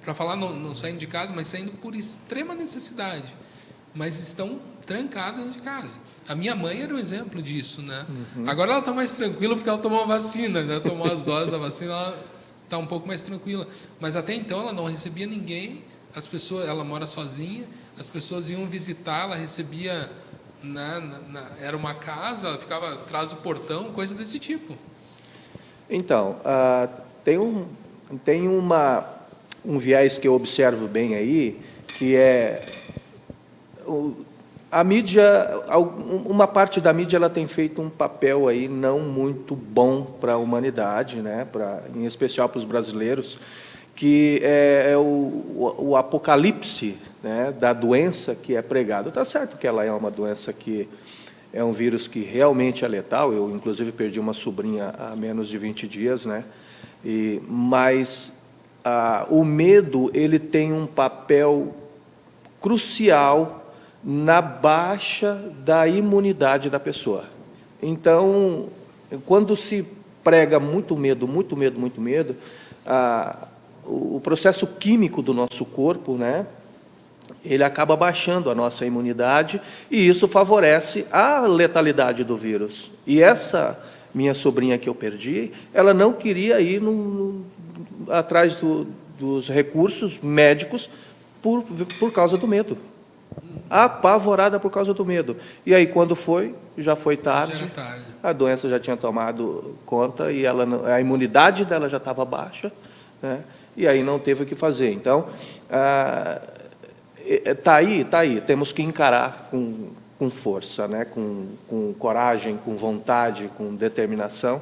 para falar não saindo de casa, mas saindo por extrema necessidade, mas estão trancadas dentro de casa. A minha mãe era um exemplo disso, né? Uhum. Agora ela está mais tranquila porque ela tomou a vacina, né? Tomou as doses da vacina, ela está um pouco mais tranquila. Mas até então ela não recebia ninguém, as pessoas, ela mora sozinha, as pessoas iam visitar, ela recebia, era uma casa, ela ficava atrás do portão, coisa desse tipo. Então, tem um viés que eu observo bem aí, que é a mídia, uma parte da mídia ela tem feito um papel aí não muito bom para a humanidade, né? Em especial para os brasileiros, que é o apocalipse, né, da doença que é pregado. Está certo que ela é uma doença que é um vírus que realmente é letal. Eu, inclusive, perdi uma sobrinha há menos de 20 dias, né? Mas o medo ele tem um papel crucial na baixa da imunidade da pessoa. Então, quando se prega muito medo, o processo químico do nosso corpo, né, ele acaba baixando a nossa imunidade, e isso favorece a letalidade do vírus. E essa minha sobrinha que eu perdi, ela não queria ir atrás dos recursos médicos por causa do medo. Apavorada por causa do medo. E aí, quando já foi tarde, Já era tarde. a doença já tinha tomado conta e a imunidade dela já estava baixa, né? E aí não teve o que fazer. Então, tá aí, temos que encarar com força, né? Com coragem, com vontade, com determinação,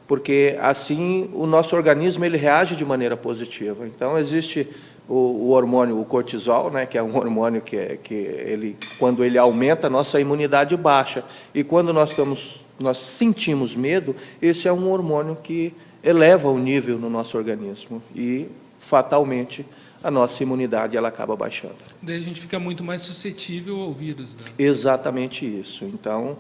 porque assim o nosso organismo ele reage de maneira positiva. Então, existe o hormônio, o cortisol, né, que é um hormônio que ele, quando ele aumenta, a nossa imunidade baixa. E quando nós sentimos medo, esse é um hormônio que eleva o nível no nosso organismo e, fatalmente, a nossa imunidade ela acaba baixando. Daí a gente fica muito mais suscetível ao vírus, né? Exatamente isso. Então,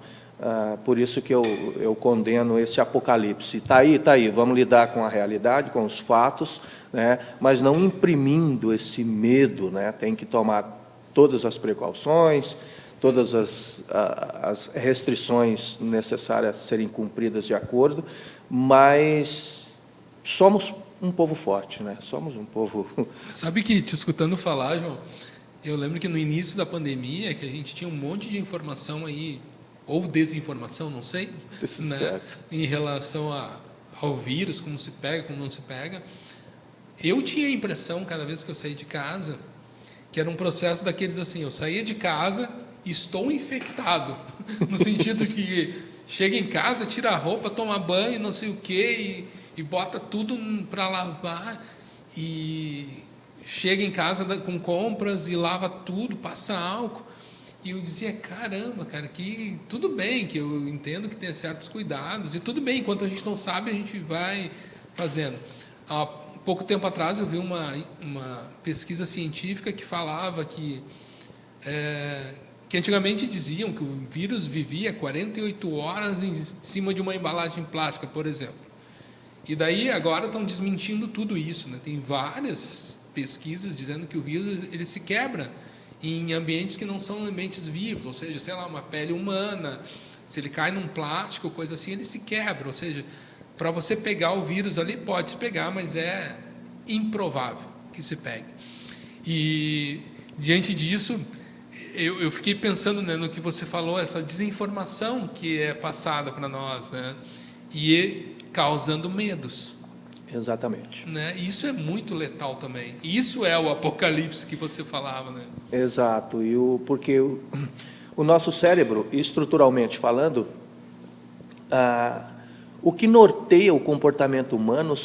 por isso que eu condeno esse apocalipse. Está aí, vamos lidar com a realidade, com os fatos, né? Mas não imprimindo esse medo, né? Tem que tomar todas as precauções, todas as restrições necessárias serem cumpridas de acordo, mas somos um povo forte, né? Somos um povo... Sabe que, te escutando falar, João, eu lembro que no início da pandemia, que a gente tinha um monte de informação aí, ou desinformação, não sei, né, em relação ao vírus, como se pega, como não se pega. Eu tinha a impressão, cada vez que eu saí de casa, que era um processo daqueles assim, eu saía de casa e estou infectado, no sentido de que chega em casa, tira a roupa, toma banho, não sei o quê, e bota tudo para lavar, e chega em casa com compras e lava tudo, passa álcool. E eu dizia, caramba, cara, que tudo bem, que eu entendo que tem certos cuidados, e tudo bem, enquanto a gente não sabe, a gente vai fazendo. Há pouco tempo atrás eu vi uma pesquisa científica que falava que antigamente diziam que o vírus vivia 48 horas em cima de uma embalagem plástica, por exemplo. E daí agora estão desmentindo tudo isso, né? Tem várias pesquisas dizendo que o vírus ele se quebra em ambientes que não são ambientes vivos, ou seja, sei lá, uma pele humana, se ele cai num plástico, coisa assim, ele se quebra, ou seja, para você pegar o vírus ali, pode se pegar, mas é improvável que se pegue. E, diante disso, eu fiquei pensando, né, no que você falou, essa desinformação que é passada para nós, né, e causando medos. Exatamente. Né? Isso é muito letal também. Isso é o apocalipse que você falava, né? Exato. Porque o nosso cérebro, estruturalmente falando, o que norteia o comportamento humano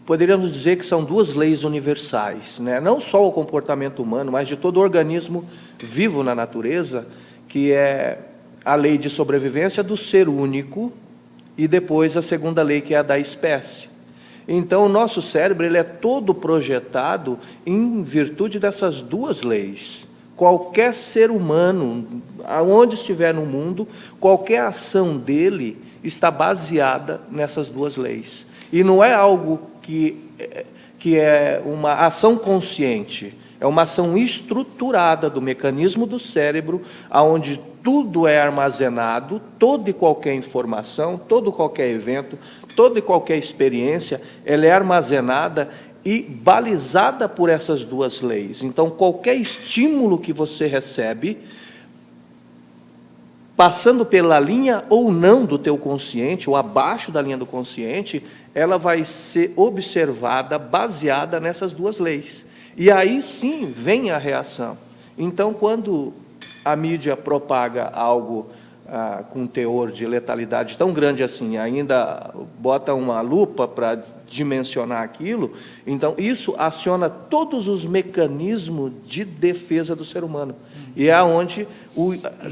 poderíamos dizer que são duas leis universais, né? Não só o comportamento humano, mas de todo organismo vivo na natureza, que é a lei de sobrevivência do ser único, e depois a segunda lei, que é a da espécie. Então, o nosso cérebro ele é todo projetado em virtude dessas duas leis. Qualquer ser humano, aonde estiver no mundo, qualquer ação dele está baseada nessas duas leis. E não é algo que é uma ação consciente, é uma ação estruturada do mecanismo do cérebro, onde tudo é armazenado, toda e qualquer informação, todo e qualquer evento, toda e qualquer experiência, ela é armazenada e balizada por essas duas leis. Então, qualquer estímulo que você recebe, passando pela linha ou não do teu consciente, ou abaixo da linha do consciente, ela vai ser observada, baseada nessas duas leis. E aí sim vem a reação. Então, quando a mídia propaga algo com teor de letalidade tão grande assim, ainda bota uma lupa para dimensionar aquilo, então isso aciona todos os mecanismos de defesa do ser humano. E é onde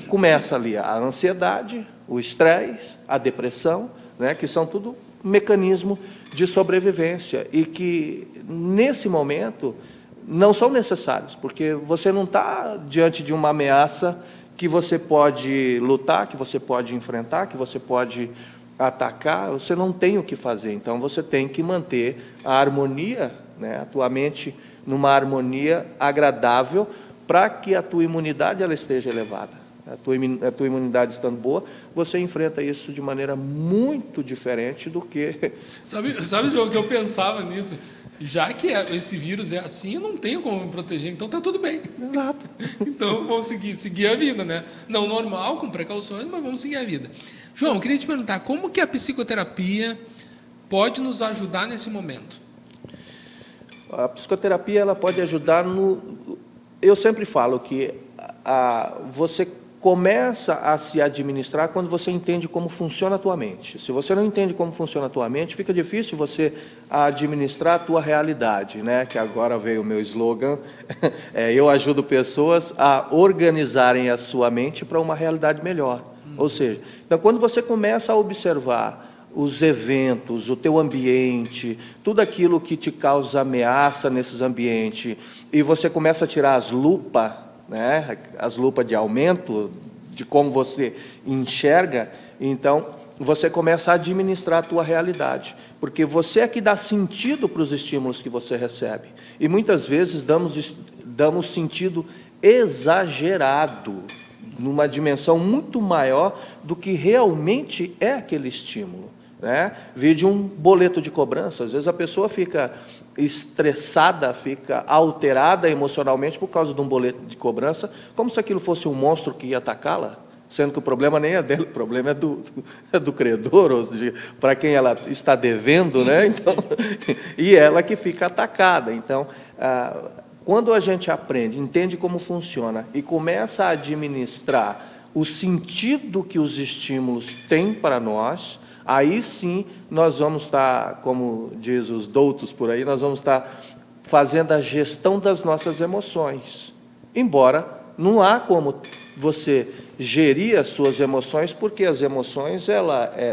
começa ali a ansiedade, o estresse, a depressão, né, que são tudo mecanismo de sobrevivência e que, nesse momento, não são necessários, porque você não está diante de uma ameaça que você pode lutar, que você pode enfrentar, que você pode atacar, você não tem o que fazer. Então, você tem que manter a harmonia, né, a tua mente numa harmonia agradável, para que a tua imunidade ela esteja elevada. A tua imunidade estando boa, você enfrenta isso de maneira muito diferente do que... Sabe, João, que eu pensava nisso? já que esse vírus é assim, eu não tenho como me proteger, então tá tudo bem. Exato. Então vamos seguir a vida, né? Não normal, com precauções, mas vamos seguir a vida. João, eu queria te perguntar, como que a psicoterapia pode nos ajudar nesse momento? A psicoterapia ela pode ajudar no... Eu sempre falo que você começa a se administrar quando você entende como funciona a tua mente. Se você não entende como funciona a tua mente, fica difícil você administrar a tua realidade, né? Que agora veio o meu slogan, eu ajudo pessoas a organizarem a sua mente para uma realidade melhor. Ou seja, então quando você começa a observar os eventos, o teu ambiente, tudo aquilo que te causa ameaça nesses ambientes, e você começa a tirar as lupas, né, as lupas de aumento, de como você enxerga, então você começa a administrar a tua realidade, porque você é que dá sentido para os estímulos que você recebe, e muitas vezes damos sentido exagerado, numa dimensão muito maior do que realmente é aquele estímulo, né? Vide um boleto de cobrança, às vezes a pessoa fica estressada, fica alterada emocionalmente por causa de um boleto de cobrança, como se aquilo fosse um monstro que ia atacá-la, sendo que o problema nem é dela, o problema é do credor, ou seja, para quem ela está devendo, né? Então, e ela que fica atacada. Então, quando a gente aprende, entende como funciona e começa a administrar o sentido que os estímulos têm para nós, aí sim nós vamos estar, como diz os doutos por aí, nós vamos estar fazendo a gestão das nossas emoções. Embora não há como você gerir as suas emoções, porque as emoções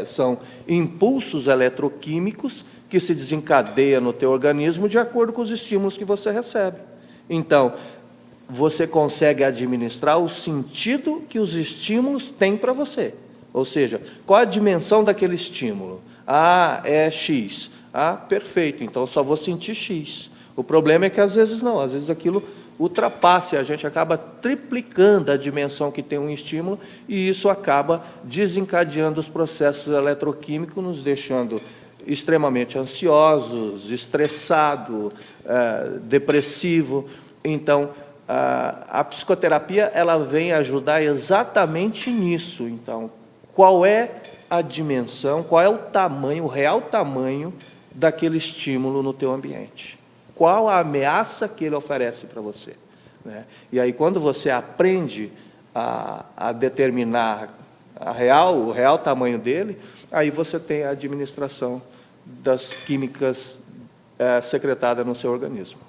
são impulsos eletroquímicos que se desencadeiam no teu organismo de acordo com os estímulos que você recebe. Então, você consegue administrar o sentido que os estímulos têm para você. Ou seja, qual a dimensão daquele estímulo? É X. Perfeito, então eu só vou sentir X. O problema é que às vezes não, às vezes aquilo ultrapassa, a gente acaba triplicando a dimensão que tem um estímulo e isso acaba desencadeando os processos eletroquímicos, nos deixando extremamente ansiosos, estressado, depressivo. Então, a psicoterapia ela vem ajudar exatamente nisso. Então, qual é a dimensão, qual é o tamanho, o real tamanho daquele estímulo no teu ambiente? Qual a ameaça que ele oferece para você, né? E aí, quando você aprende a determinar o real tamanho dele, aí você tem a administração das químicas secretadas no seu organismo.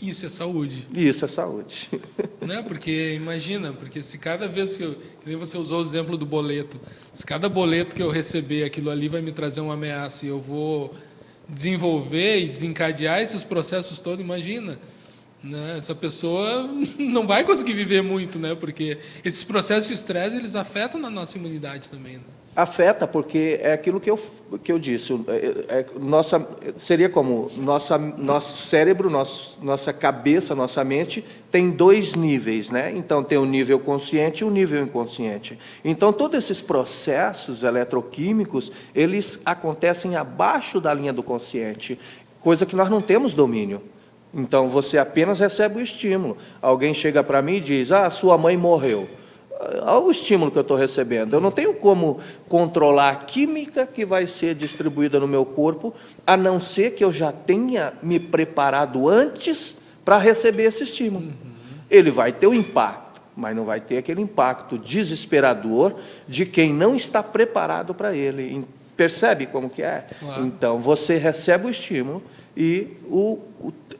Isso é saúde. Isso é saúde. Né? Porque, imagina, se cada vez que nem você usou o exemplo do boleto, se cada boleto que eu receber, aquilo ali vai me trazer uma ameaça e eu vou desenvolver e desencadear esses processos todos, imagina, né? Essa pessoa não vai conseguir viver muito, né? Porque esses processos de estresse, eles afetam na nossa imunidade também, né? Afeta, porque é aquilo que eu disse, seria como nosso cérebro, nossa cabeça, nossa mente tem dois níveis, né? Então tem o nível consciente e o nível inconsciente. Então todos esses processos eletroquímicos, eles acontecem abaixo da linha do consciente, coisa que nós não temos domínio. Então você apenas recebe o estímulo. Alguém chega para mim e diz, sua mãe morreu. Olha o estímulo que eu estou recebendo. Eu não tenho como controlar a química que vai ser distribuída no meu corpo, a não ser que eu já tenha me preparado antes para receber esse estímulo. Ele vai ter um impacto, mas não vai ter aquele impacto desesperador de quem não está preparado para ele. Percebe como que é? Claro. Então, você recebe o estímulo e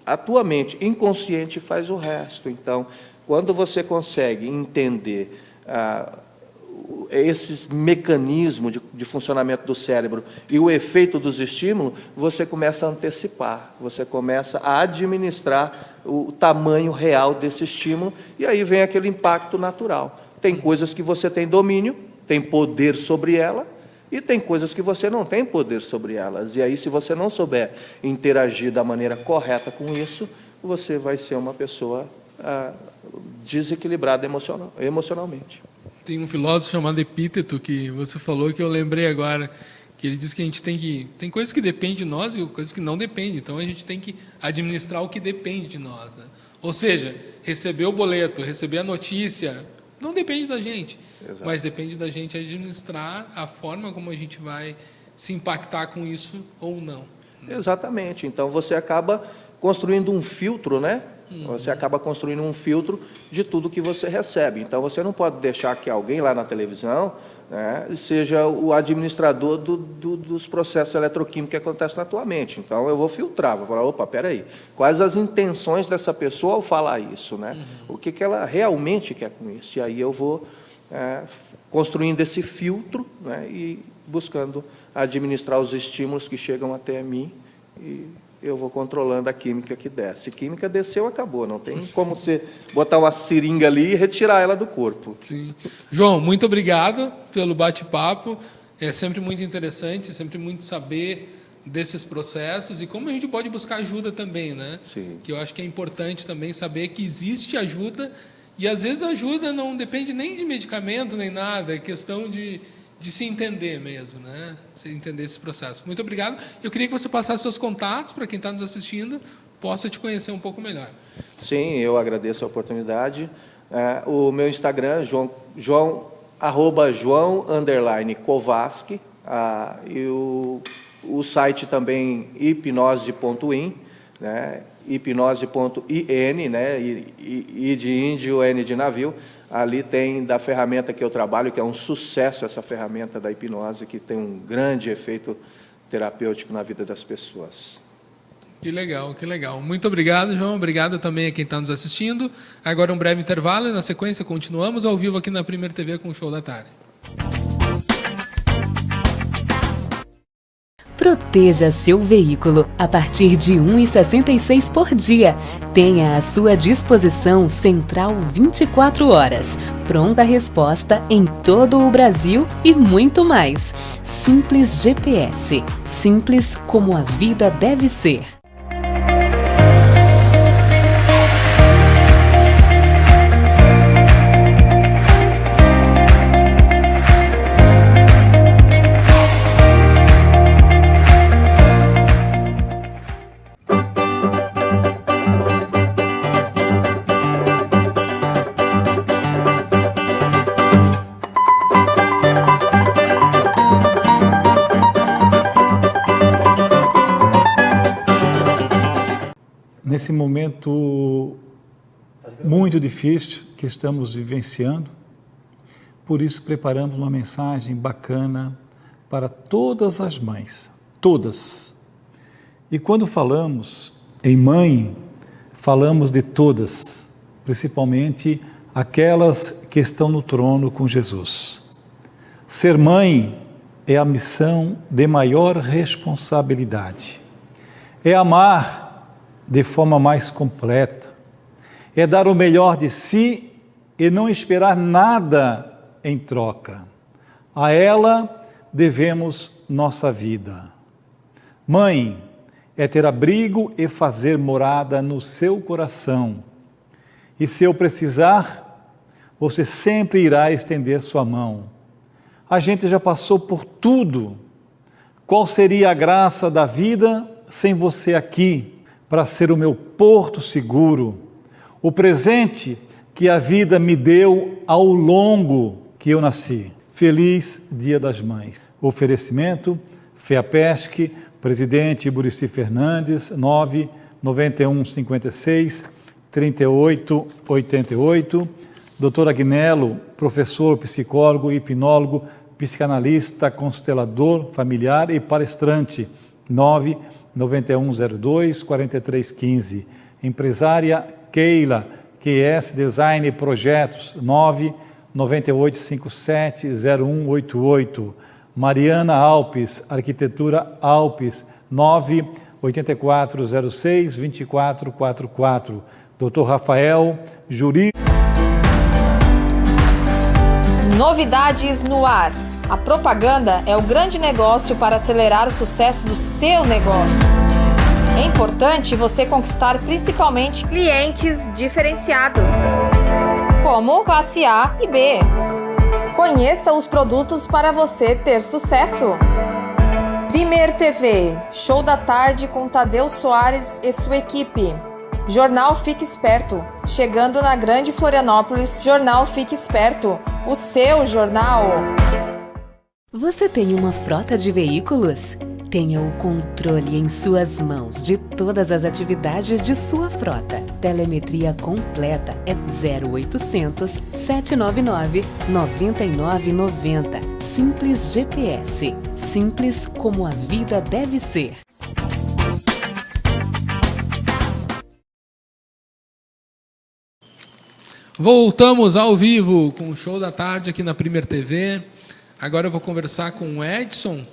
a tua mente inconsciente faz o resto. Então, quando você consegue entender esses mecanismos de funcionamento do cérebro e o efeito dos estímulos, você começa a antecipar, você começa a administrar o tamanho real desse estímulo, e aí vem aquele impacto natural. Tem coisas que você tem domínio, tem poder sobre ela, e tem coisas que você não tem poder sobre elas. E aí, se você não souber interagir da maneira correta com isso, você vai ser uma pessoa desequilibrada emocionalmente. Tem um filósofo chamado Epíteto, que você falou, que eu lembrei agora, que ele diz que a gente tem coisas que dependem de nós e coisas que não dependem. Então, a gente tem que administrar o que depende de nós, né? Ou seja, receber o boleto, receber a notícia, não depende da gente. Exato. Mas depende da gente administrar a forma como a gente vai se impactar com isso ou não. Exatamente. Então, você acaba construindo um filtro, né? Você acaba construindo um filtro de tudo que você recebe. Então, você não pode deixar que alguém lá na televisão, né, seja o administrador dos processos eletroquímicos que acontecem na tua mente. Então, eu vou filtrar, vou falar, opa, peraí, quais as intenções dessa pessoa ao falar isso, né? O que ela realmente quer com isso? E aí eu vou construindo esse filtro, né, e buscando administrar os estímulos que chegam até mim e eu vou controlando a química que desce. Química desceu, acabou. Não tem como você botar uma seringa ali e retirar ela do corpo. Sim. João, muito obrigado pelo bate-papo. É sempre muito interessante, sempre muito saber desses processos e como a gente pode buscar ajuda também, né? Sim. Que eu acho que é importante também saber que existe ajuda e, às vezes, a ajuda não depende nem de medicamento, nem nada. É questão de se entender mesmo, né? Se entender esse processo. Muito obrigado. Eu queria que você passasse seus contatos para quem está nos assistindo, possa te conhecer um pouco melhor. Sim, eu agradeço a oportunidade. O meu Instagram, @João_Kovaski, e o site também hipnose.in, né? hipnose.in, né? I de índio, N de navio. Ali tem da ferramenta que eu trabalho, que é um sucesso essa ferramenta da hipnose, que tem um grande efeito terapêutico na vida das pessoas. Que legal, que legal. Muito obrigado, João. Obrigado também a quem está nos assistindo. Agora um breve intervalo e, na sequência, continuamos ao vivo aqui na Primeira TV com o Show da Tarde. Proteja seu veículo a partir de R$ 1,66 por dia. Tenha à sua disposição Central 24 horas. Pronta resposta em todo o Brasil e muito mais. Simples GPS. Simples como a vida deve ser. Nesse momento muito difícil que estamos vivenciando, por isso preparamos uma mensagem bacana para todas as mães, todas. E quando falamos em mãe, falamos de todas, principalmente aquelas que estão no trono com Jesus. Ser mãe é a missão de maior responsabilidade. É amar de forma mais completa, é dar o melhor de si e não esperar nada em troca. A ela devemos nossa vida. Mãe é ter abrigo e fazer morada no seu coração. E se eu precisar, você sempre irá estender sua mão. A gente já passou por tudo. Qual seria a graça da vida sem você aqui, para ser o meu porto seguro, o presente que a vida me deu ao longo que eu nasci. Feliz Dia das Mães. Oferecimento, FEAPESC, presidente Iburici Fernandes, 99156 3888. Dr. Agnello, professor, psicólogo, hipnólogo, psicanalista, constelador familiar e palestrante, 99102-4315. Empresária Keila, QS Design e Projetos, 99857-0188. Mariana Alpes, Arquitetura Alpes, 98406-2444. Dr. Rafael, Jurista. Novidades no ar. A propaganda é o grande negócio para acelerar o sucesso do seu negócio. É importante você conquistar principalmente clientes diferenciados, como classe A e B. Conheça os produtos para você ter sucesso. Primer TV, show da tarde com Tadeu Soares e sua equipe. Jornal Fique Esperto, chegando na Grande Florianópolis. Jornal Fique Esperto, o seu jornal. Você tem uma frota de veículos? Tenha o controle em suas mãos de todas as atividades de sua frota. Telemetria completa é 0800 799 9990. Simples GPS. Simples como a vida deve ser. Voltamos ao vivo com o Show da Tarde aqui na Primer TV. Agora eu vou conversar com o Edson,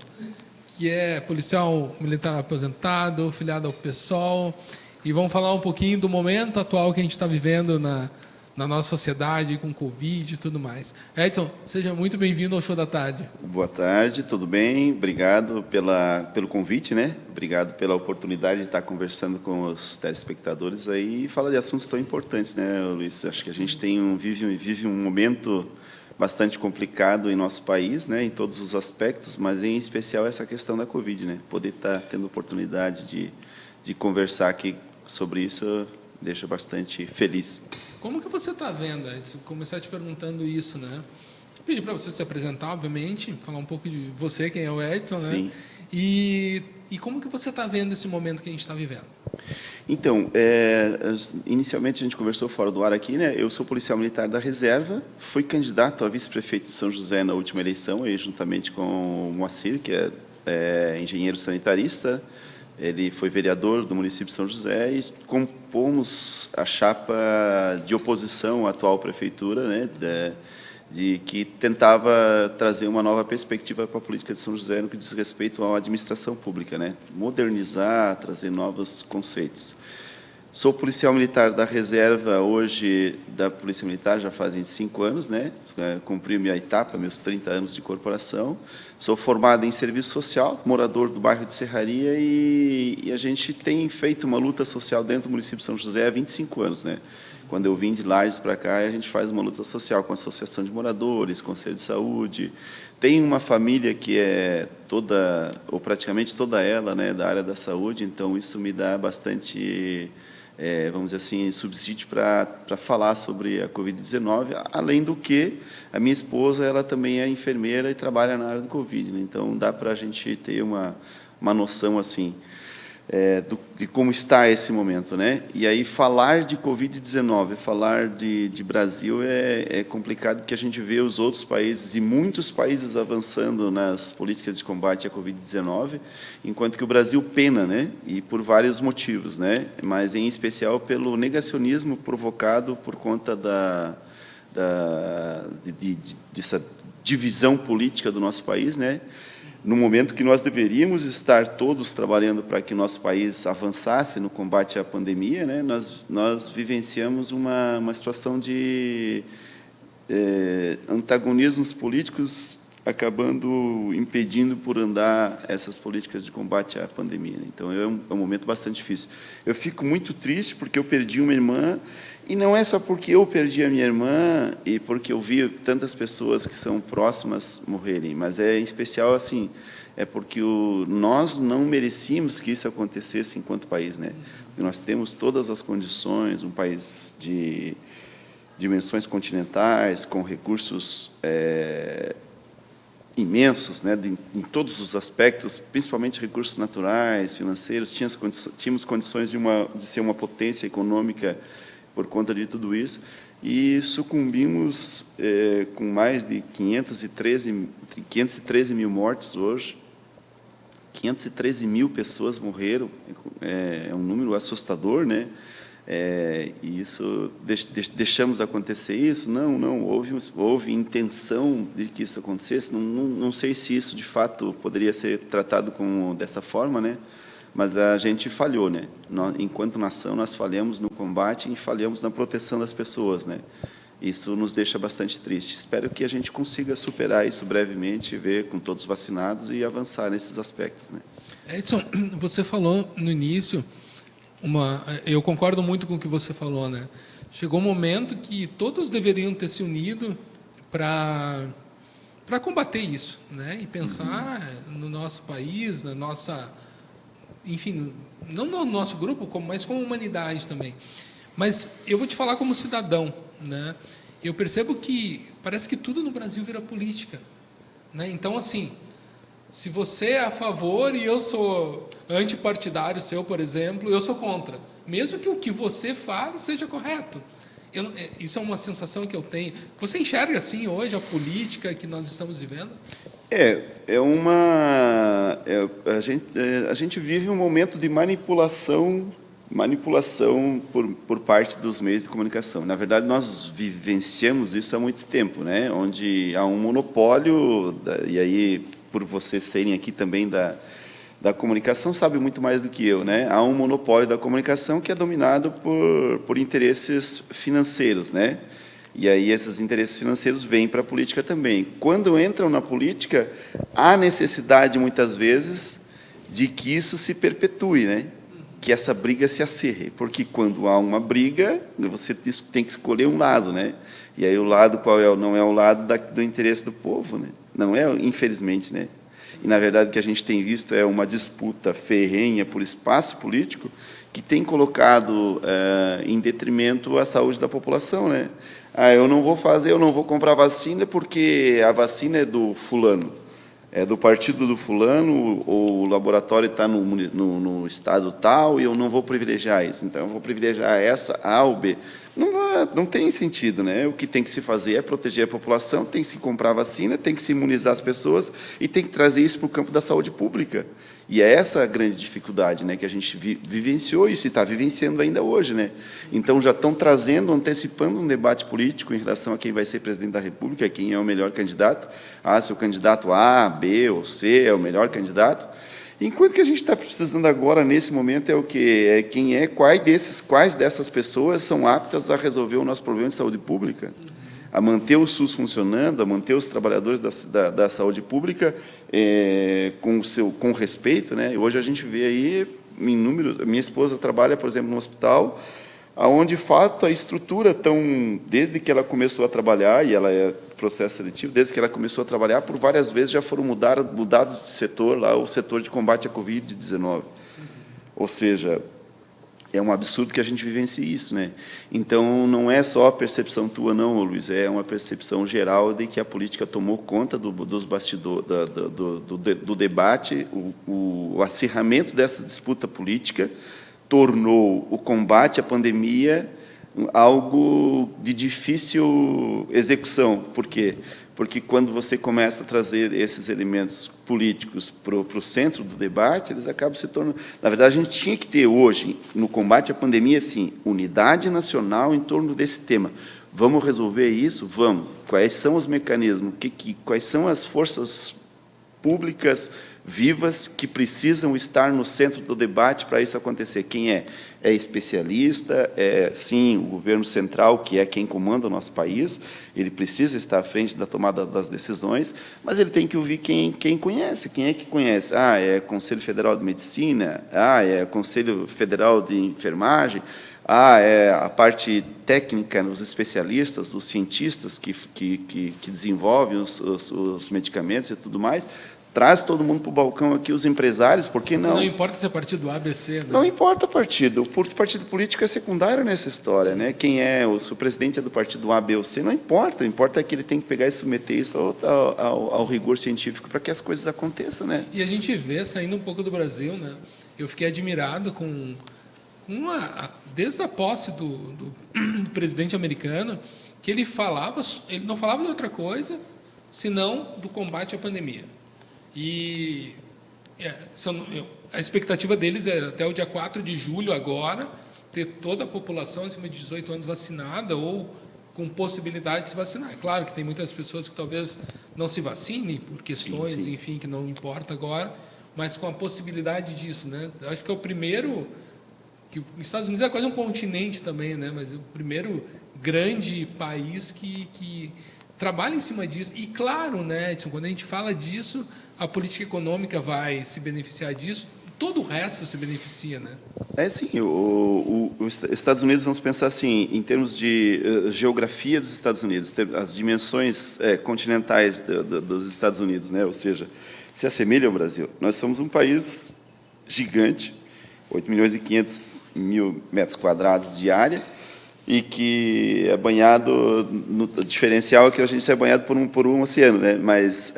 que é policial militar aposentado, filiado ao PSOL, e vamos falar um pouquinho do momento atual que a gente está vivendo na nossa sociedade, com Covid e tudo mais. Edson, seja muito bem-vindo ao Show da Tarde. Boa tarde, tudo bem? Obrigado pelo convite, né? Obrigado pela oportunidade de estar conversando com os telespectadores aí e falar de assuntos tão importantes, né, Luiz? Acho que a gente vive um momento bastante complicado em nosso país, né, em todos os aspectos, mas em especial essa questão da Covid, né? Poder estar tendo oportunidade de conversar aqui sobre isso deixa bastante feliz. Como que você está vendo, Edson? Começar te perguntando isso, né? Pedir para você se apresentar, obviamente, falar um pouco de você, quem é o Edson, né? Sim. E como que você está vendo esse momento que a gente está vivendo? Então, inicialmente a gente conversou fora do ar aqui, né? Eu sou policial militar da reserva, fui candidato a vice-prefeito de São José na última eleição, aí, juntamente com o Moacir, que é engenheiro sanitarista. Ele foi vereador do município de São José e compomos a chapa de oposição à atual prefeitura, né, de que tentava trazer uma nova perspectiva para a política de São José no que diz respeito à administração pública, né, modernizar, trazer novos conceitos. Sou policial militar da reserva hoje da Polícia Militar, já fazem 5 anos, né? Cumpri minha etapa, meus 30 anos de corporação. Sou formado em serviço social, morador do bairro de Serraria e a gente tem feito uma luta social dentro do município de São José há 25 anos, né? Quando eu vim de Lages para cá, a gente faz uma luta social com a Associação de Moradores, Conselho de Saúde. Tem uma família que é toda, ou praticamente toda ela, né, da área da saúde, então isso me dá bastante... vamos dizer assim, subsídio para falar sobre a Covid-19, além do que a minha esposa, ela também é enfermeira e trabalha na área do Covid, né? Então dá para a gente ter uma noção assim, de como está esse momento, né? E aí falar de Covid-19, falar de Brasil é complicado, porque a gente vê os outros países e muitos países avançando nas políticas de combate à Covid-19, enquanto que o Brasil pena, né? E por vários motivos, né? Mas em especial pelo negacionismo provocado por conta dessa divisão política do nosso país, né? No momento que nós deveríamos estar todos trabalhando para que nosso país avançasse no combate à pandemia, né, nós vivenciamos uma situação de antagonismos políticos acabando impedindo por andar essas políticas de combate à pandemia. Então, é um momento bastante difícil. Eu fico muito triste porque eu perdi uma irmã, e não é só porque eu perdi a minha irmã e porque eu vi tantas pessoas que são próximas morrerem, mas em especial assim, é porque nós não merecíamos que isso acontecesse enquanto país, né? Porque nós temos todas as condições, um país de dimensões continentais, com recursos imensos, né, em todos os aspectos, principalmente recursos naturais, financeiros. Tínhamos condições de ser uma potência econômica por conta de tudo isso, e sucumbimos com mais de 513 mil mortes hoje. 513 mil pessoas morreram, é um número assustador, né? E isso, deixamos acontecer isso? Não, houve intenção de que isso acontecesse. Não sei se isso, de fato, poderia ser tratado dessa forma, né? Mas a gente falhou, né? Enquanto nação, nós falhamos no combate e falhamos na proteção das pessoas, né? Isso nos deixa bastante triste. Espero que a gente consiga superar isso brevemente, ver com todos vacinados e avançar nesses aspectos, né? Edson, você falou no início... eu concordo muito com o que você falou, né? Chegou um momento que todos deveriam ter se unido para para combater isso, né? E pensar no nosso país, na nossa, enfim, não no nosso grupo, mas como humanidade também. Mas eu vou te falar como cidadão, né? Eu percebo que parece que tudo no Brasil vira política, né? Então, assim, se você é a favor e eu sou antipartidário seu, por exemplo, eu sou contra, mesmo que o que você fale seja correto. Isso é uma sensação que eu tenho. Você enxerga assim hoje a política que nós estamos vivendo? A gente vive um momento de manipulação por parte dos meios de comunicação. Na verdade, nós vivenciamos isso há muito tempo, né? Onde há um monopólio, e aí, por vocês serem aqui também da comunicação, sabe muito mais do que eu, né? Há um monopólio da comunicação que é dominado por interesses financeiros, né? E aí esses interesses financeiros vêm para a política também. Quando entram na política, há necessidade, muitas vezes, de que isso se perpetue, né? Que essa briga se acirre, porque quando há uma briga, você tem que escolher um lado, né? E aí o lado qual é? Não é o lado do interesse do povo, né? Não é, infelizmente, né? E, na verdade, o que a gente tem visto é uma disputa ferrenha por espaço político que tem colocado em detrimento a saúde da população, né? Eu não vou comprar vacina porque a vacina é do fulano, é do partido do fulano, ou o laboratório está no estado tal, e eu não vou privilegiar isso. Então, eu vou privilegiar essa A ou B. Não tem sentido, né? O que tem que se fazer é proteger a população, tem que se comprar vacina, tem que se imunizar as pessoas e tem que trazer isso para o campo da saúde pública. E é essa a grande dificuldade, né? Que a gente vivenciou isso e está vivenciando ainda hoje, né? Então, já estão antecipando um debate político em relação a quem vai ser presidente da República, quem é o melhor candidato. Se o candidato A, B ou C é o melhor candidato. Enquanto que a gente está precisando agora, nesse momento, é o quê? Quais dessas pessoas são aptas a resolver o nosso problema de saúde pública? A manter o SUS funcionando, a manter os trabalhadores da saúde pública com respeito, né? Hoje a gente vê aí em números. Minha esposa trabalha, por exemplo, no hospital, onde, de fato, a estrutura desde que ela começou a trabalhar, e ela é processo seletivo, desde que ela começou a trabalhar, por várias vezes já foram mudados de setor, lá o setor de combate à Covid-19. Ou seja, é um absurdo que a gente vivencie isso, né? Então, não é só a percepção tua, não, Luiz, é uma percepção geral de que a política tomou conta dos bastidores, do debate, o acirramento dessa disputa política tornou o combate à pandemia algo de difícil execução. Por quê? Porque quando você começa a trazer esses elementos políticos para o centro do debate, eles acabam se tornando... Na verdade, a gente tinha que ter hoje, no combate à pandemia, assim, unidade nacional em torno desse tema. Vamos resolver isso? Vamos. Quais são os mecanismos? Quais são as forças públicas vivas que precisam estar no centro do debate para isso acontecer? Quem é? É especialista, sim, o governo central, que é quem comanda o nosso país, ele precisa estar à frente da tomada das decisões, mas ele tem que ouvir quem conhece. Quem é que conhece? É Conselho Federal de Medicina, é Conselho Federal de Enfermagem, é a parte técnica, os especialistas, os cientistas que desenvolvem os medicamentos e tudo mais. Traz todo mundo para o balcão aqui, os empresários, por que não? Não importa se é partido A, B, C, né? Não importa partido, porque o partido político é secundário nessa história, né? Quem se o presidente é do partido A, B ou C, não importa. O importa é que ele tem que pegar e submeter isso ao rigor científico para que as coisas aconteçam, né? E a gente vê, saindo um pouco do Brasil, né? Eu fiquei admirado desde a posse do presidente americano, que ele não falava de outra coisa, senão do combate à pandemia. E a expectativa deles é até o dia 4 de julho agora, ter toda a população acima de 18 anos vacinada ou com possibilidade de se vacinar. É claro que tem muitas pessoas que talvez não se vacinem por questões, sim. Enfim, que não importa agora, mas com a possibilidade disso, né? Eu acho que é o primeiro, que os Estados Unidos é quase um continente também, né? Mas é o primeiro grande país que trabalha em cima disso. E claro, né, Edson, quando a gente fala disso, a política econômica vai se beneficiar disso, todo o resto se beneficia, né? Sim, os Estados Unidos, vamos pensar assim, em termos de geografia dos Estados Unidos, as dimensões continentais dos Estados Unidos, né? Ou seja, se assemelha ao Brasil. Nós somos um país gigante, 8.500.000 metros quadrados de área, e que é banhado, no diferencial é que a gente é banhado por um oceano, né? Mas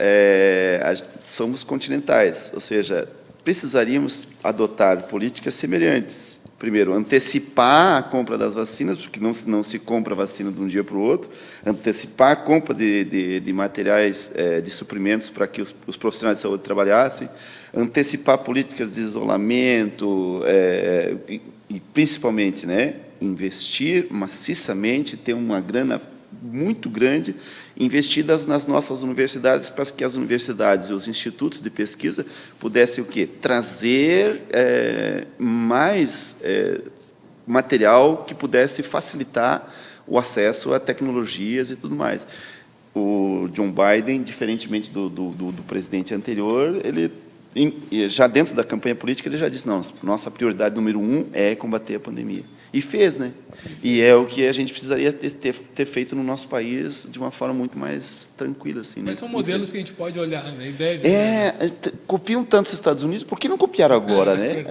somos continentais, ou seja, precisaríamos adotar políticas semelhantes. Primeiro, antecipar a compra das vacinas, porque não se compra vacina de um dia para o outro, antecipar a compra de materiais, de suprimentos para que os profissionais de saúde trabalhassem, antecipar políticas de isolamento, e principalmente, né, investir maciçamente, ter uma grana muito grande investidas nas nossas universidades, para que as universidades e os institutos de pesquisa pudessem o quê? Trazer mais material que pudesse facilitar o acesso a tecnologias e tudo mais. O John Biden, diferentemente do presidente anterior, ele, já dentro da campanha política, ele já disse, não, nossa prioridade número 1 é combater a pandemia. E fez, né? E é o que a gente precisaria ter feito no nosso país de uma forma muito mais tranquila, assim. Mas são modelos que a gente pode olhar, né? E deve, copiam tanto os Estados Unidos, por que não copiaram agora, né?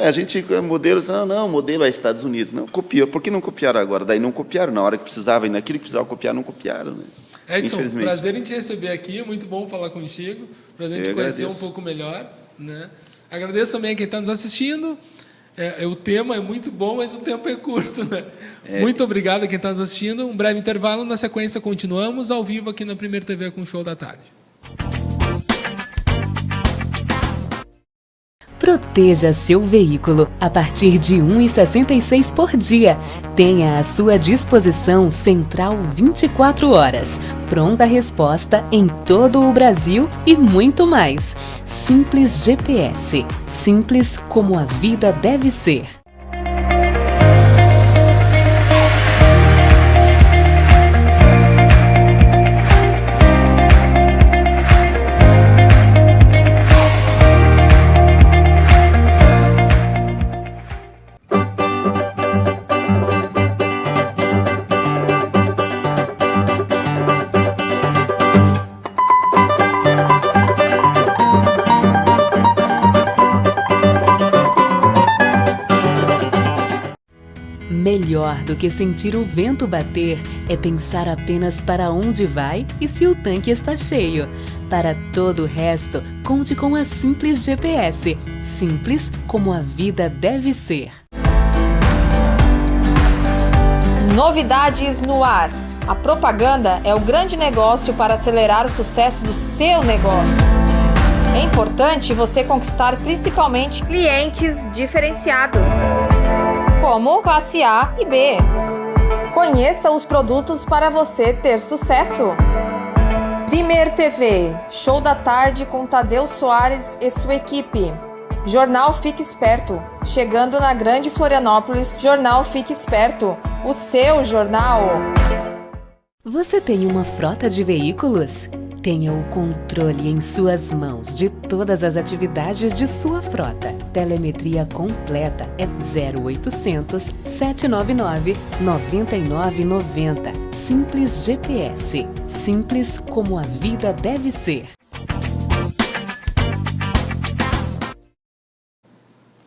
A gente, modelos, não, modelo é Estados Unidos. Não, copiou, por que não copiaram agora? Daí não copiaram, na hora que precisava, e naquilo que precisava copiar, não copiaram, né? Edson, prazer em te receber aqui, é muito bom falar contigo, prazer em te conhecer um pouco melhor, né? Agradeço também a quem está nos assistindo. O tema é muito bom, mas o tempo é curto, né? Muito obrigado a quem está nos assistindo. Um breve intervalo, na sequência continuamos ao vivo aqui na Primeira TV com o Show da Tarde. Proteja seu veículo a partir de R$ 1,66 por dia. Tenha à sua disposição Central 24 horas. Pronta resposta em todo o Brasil e muito mais. Simples GPS. Simples como a vida deve ser. Melhor do que sentir o vento bater é pensar apenas para onde vai e se o tanque está cheio. Para todo o resto, conte com a Simples GPS. Simples como a vida deve ser. Novidades no ar. A propaganda é o grande negócio para acelerar o sucesso do seu negócio. É importante você conquistar principalmente clientes diferenciados, como classe A e B. Conheça os produtos para você ter sucesso. Primeira TV, Show da Tarde com Tadeu Soares e sua equipe. Jornal Fique Esperto, chegando na Grande Florianópolis. Jornal Fique Esperto, o seu jornal. Você tem uma frota de veículos? Tenha o controle em suas mãos de todas as atividades de sua frota. Telemetria completa é 0800 799 9990. Simples GPS. Simples como a vida deve ser.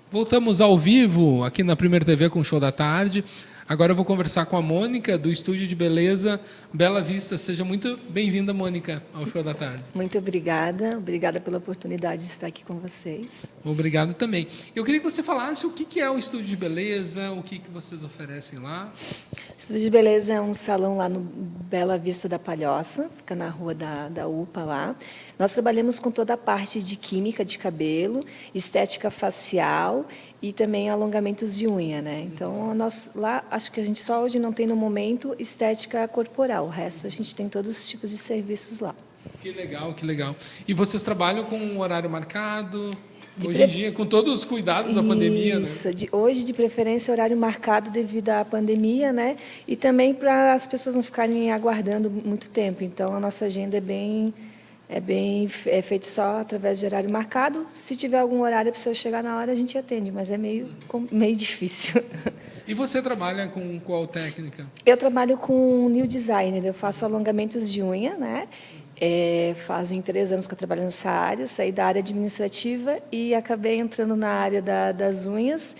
Voltamos ao vivo aqui na Primeira TV com o Show da Tarde. Agora eu vou conversar com a Mônica, do Estúdio de Beleza Bela Vista. Seja muito bem-vinda, Mônica, ao Show da Tarde. Muito obrigada. Obrigada pela oportunidade de estar aqui com vocês. Obrigado também. Eu queria que você falasse o que é o Estúdio de Beleza, o que vocês oferecem lá. O Estúdio de Beleza é um salão lá no Bela Vista da Palhoça, fica na rua da UPA lá. Nós trabalhamos com toda a parte de química de cabelo, estética facial e também alongamentos de unha, né? Então, nós lá, acho que a gente só hoje não tem no momento estética corporal. O resto a gente tem todos os tipos de serviços lá. Que legal, que legal. E vocês trabalham com um horário marcado? Hoje em dia, com todos os cuidados da pandemia, né? Isso, hoje, de preferência, horário marcado devido à pandemia, né? E também para as pessoas não ficarem aguardando muito tempo. Então, a nossa agenda é É feito só através de horário marcado. Se tiver algum horário, a pessoa chegar na hora, a gente atende, mas é meio difícil. E você trabalha com qual técnica? Eu trabalho com New Designer, eu faço alongamentos de unha, né? Fazem 3 anos que eu trabalho nessa área, saí da área administrativa e acabei entrando na área das unhas.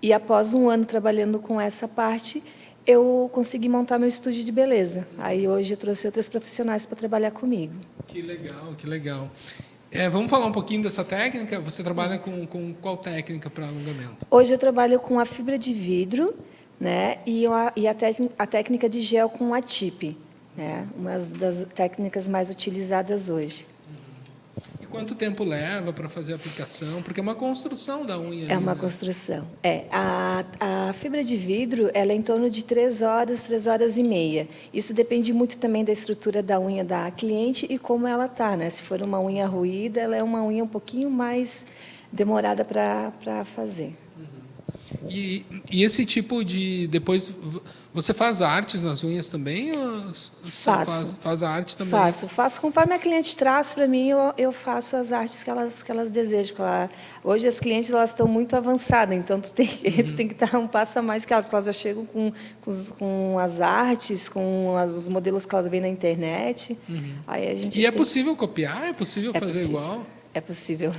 E após 1 ano trabalhando com essa parte, eu consegui montar meu estúdio de beleza. Aí hoje eu trouxe outros profissionais para trabalhar comigo. Que legal, que legal. Vamos falar um pouquinho dessa técnica? Você trabalha com qual técnica para alongamento? Hoje eu trabalho com a fibra de vidro, né, e a técnica de gel com a tip, né, uma das técnicas mais utilizadas hoje. E quanto tempo leva para fazer a aplicação? Porque é uma construção da unha. É uma construção. A fibra de vidro ela é em torno de 3 horas, 3 horas e meia. Isso depende muito também da estrutura da unha da cliente e como ela está, né? Se for uma unha ruída, ela é uma unha um pouquinho mais demorada para fazer. E esse tipo de... Depois, você faz artes nas unhas também? Ou faz a arte também? Faço. Conforme a cliente traz para mim, eu faço as artes que elas desejam. Hoje as clientes elas estão muito avançadas, então tu tem que dar um passo a mais que elas, porque elas já chegam com as artes, com os modelos que elas veem na internet. Aí a gente é possível copiar? É possível fazer igual? É possível.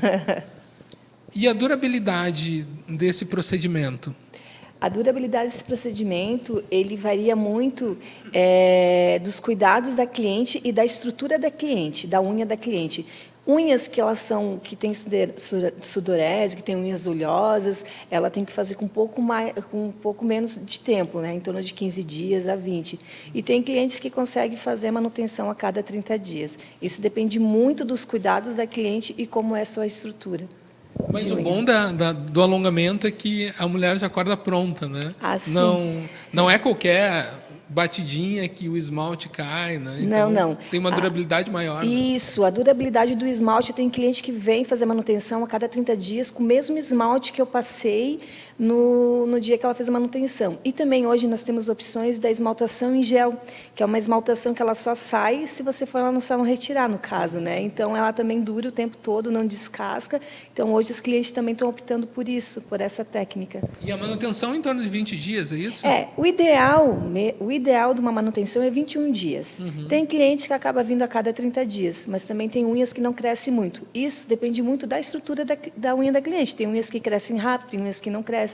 E a durabilidade desse procedimento? A durabilidade desse procedimento, ele varia muito dos cuidados da cliente e da estrutura da cliente, da unha da cliente. Unhas que têm sudorese, que têm unhas oleosas, ela tem que fazer com um pouco menos de tempo, né? Em torno de 15 dias a 20. E tem clientes que conseguem fazer manutenção a cada 30 dias. Isso depende muito dos cuidados da cliente e como é a sua estrutura. Mas o bom do alongamento é que a mulher já acorda pronta, né? Não é qualquer batidinha que o esmalte cai, né? Então, não. Tem uma durabilidade maior. Isso, a durabilidade do esmalte, eu tenho cliente que vem fazer manutenção a cada 30 dias com o mesmo esmalte que eu passei no dia que ela fez a manutenção. E também hoje nós temos opções da esmaltação em gel, que é uma esmaltação que ela só sai se você for lá no salão retirar, no caso, né? Então ela também dura o tempo todo, não descasca. Então hoje os clientes também estão optando por isso, por essa técnica. E a manutenção em torno de 20 dias, é isso? O ideal de uma manutenção é 21 dias. Tem cliente que acaba vindo a cada 30 dias, mas também tem unhas que não crescem muito. Isso depende muito da estrutura da unha da cliente. Tem unhas que crescem rápido, tem unhas que não crescem.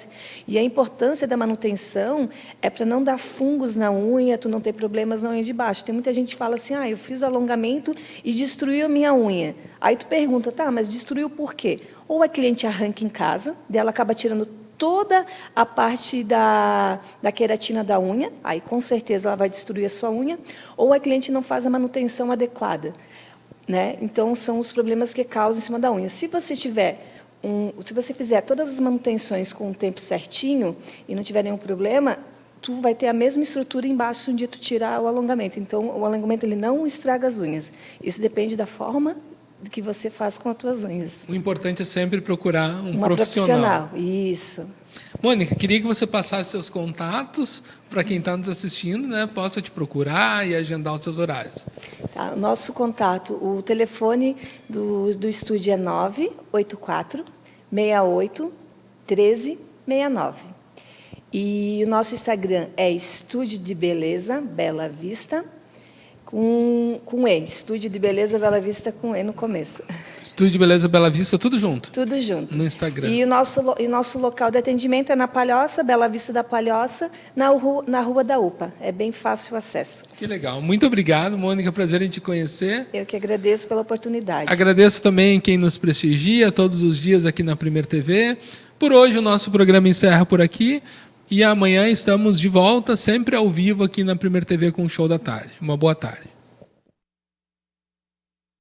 E a importância da manutenção é para não dar fungos na unha, tu não ter problemas na unha de baixo. Tem muita gente que fala assim, eu fiz o alongamento e destruiu a minha unha. Aí tu pergunta, mas destruiu por quê? Ou a cliente arranca em casa, dela acaba tirando toda a parte da queratina da unha, aí com certeza ela vai destruir a sua unha, ou a cliente não faz a manutenção adequada, né? Então são os problemas que causam em cima da unha. Se você fizer todas as manutenções com o tempo certinho e não tiver nenhum problema, tu vai ter a mesma estrutura embaixo se um dia tu tirar o alongamento. Então o alongamento ele não estraga as unhas. Isso depende da forma que você faz com as tuas unhas. O importante é sempre procurar uma profissional. Isso. Mônica, queria que você passasse seus contatos para quem está nos assistindo, né, possa te procurar e agendar os seus horários. O nosso contato, o telefone do estúdio é 984 68 13 69. E o nosso Instagram é Estúdio de Beleza Bela Vista, com E. Estúdio de Beleza Bela Vista com E no começo. Estúdio de Beleza Bela Vista, tudo junto? Tudo junto. No Instagram. E o nosso local de atendimento é na Palhoça, Bela Vista da Palhoça, na Rua da UPA. É bem fácil o acesso. Que legal. Muito obrigado, Mônica. Prazer em te conhecer. Eu que agradeço pela oportunidade. Agradeço também quem nos prestigia todos os dias aqui na Primeira TV. Por hoje, o nosso programa encerra por aqui. E amanhã estamos de volta, sempre ao vivo aqui na Primeira TV com o Show da Tarde. Uma boa tarde.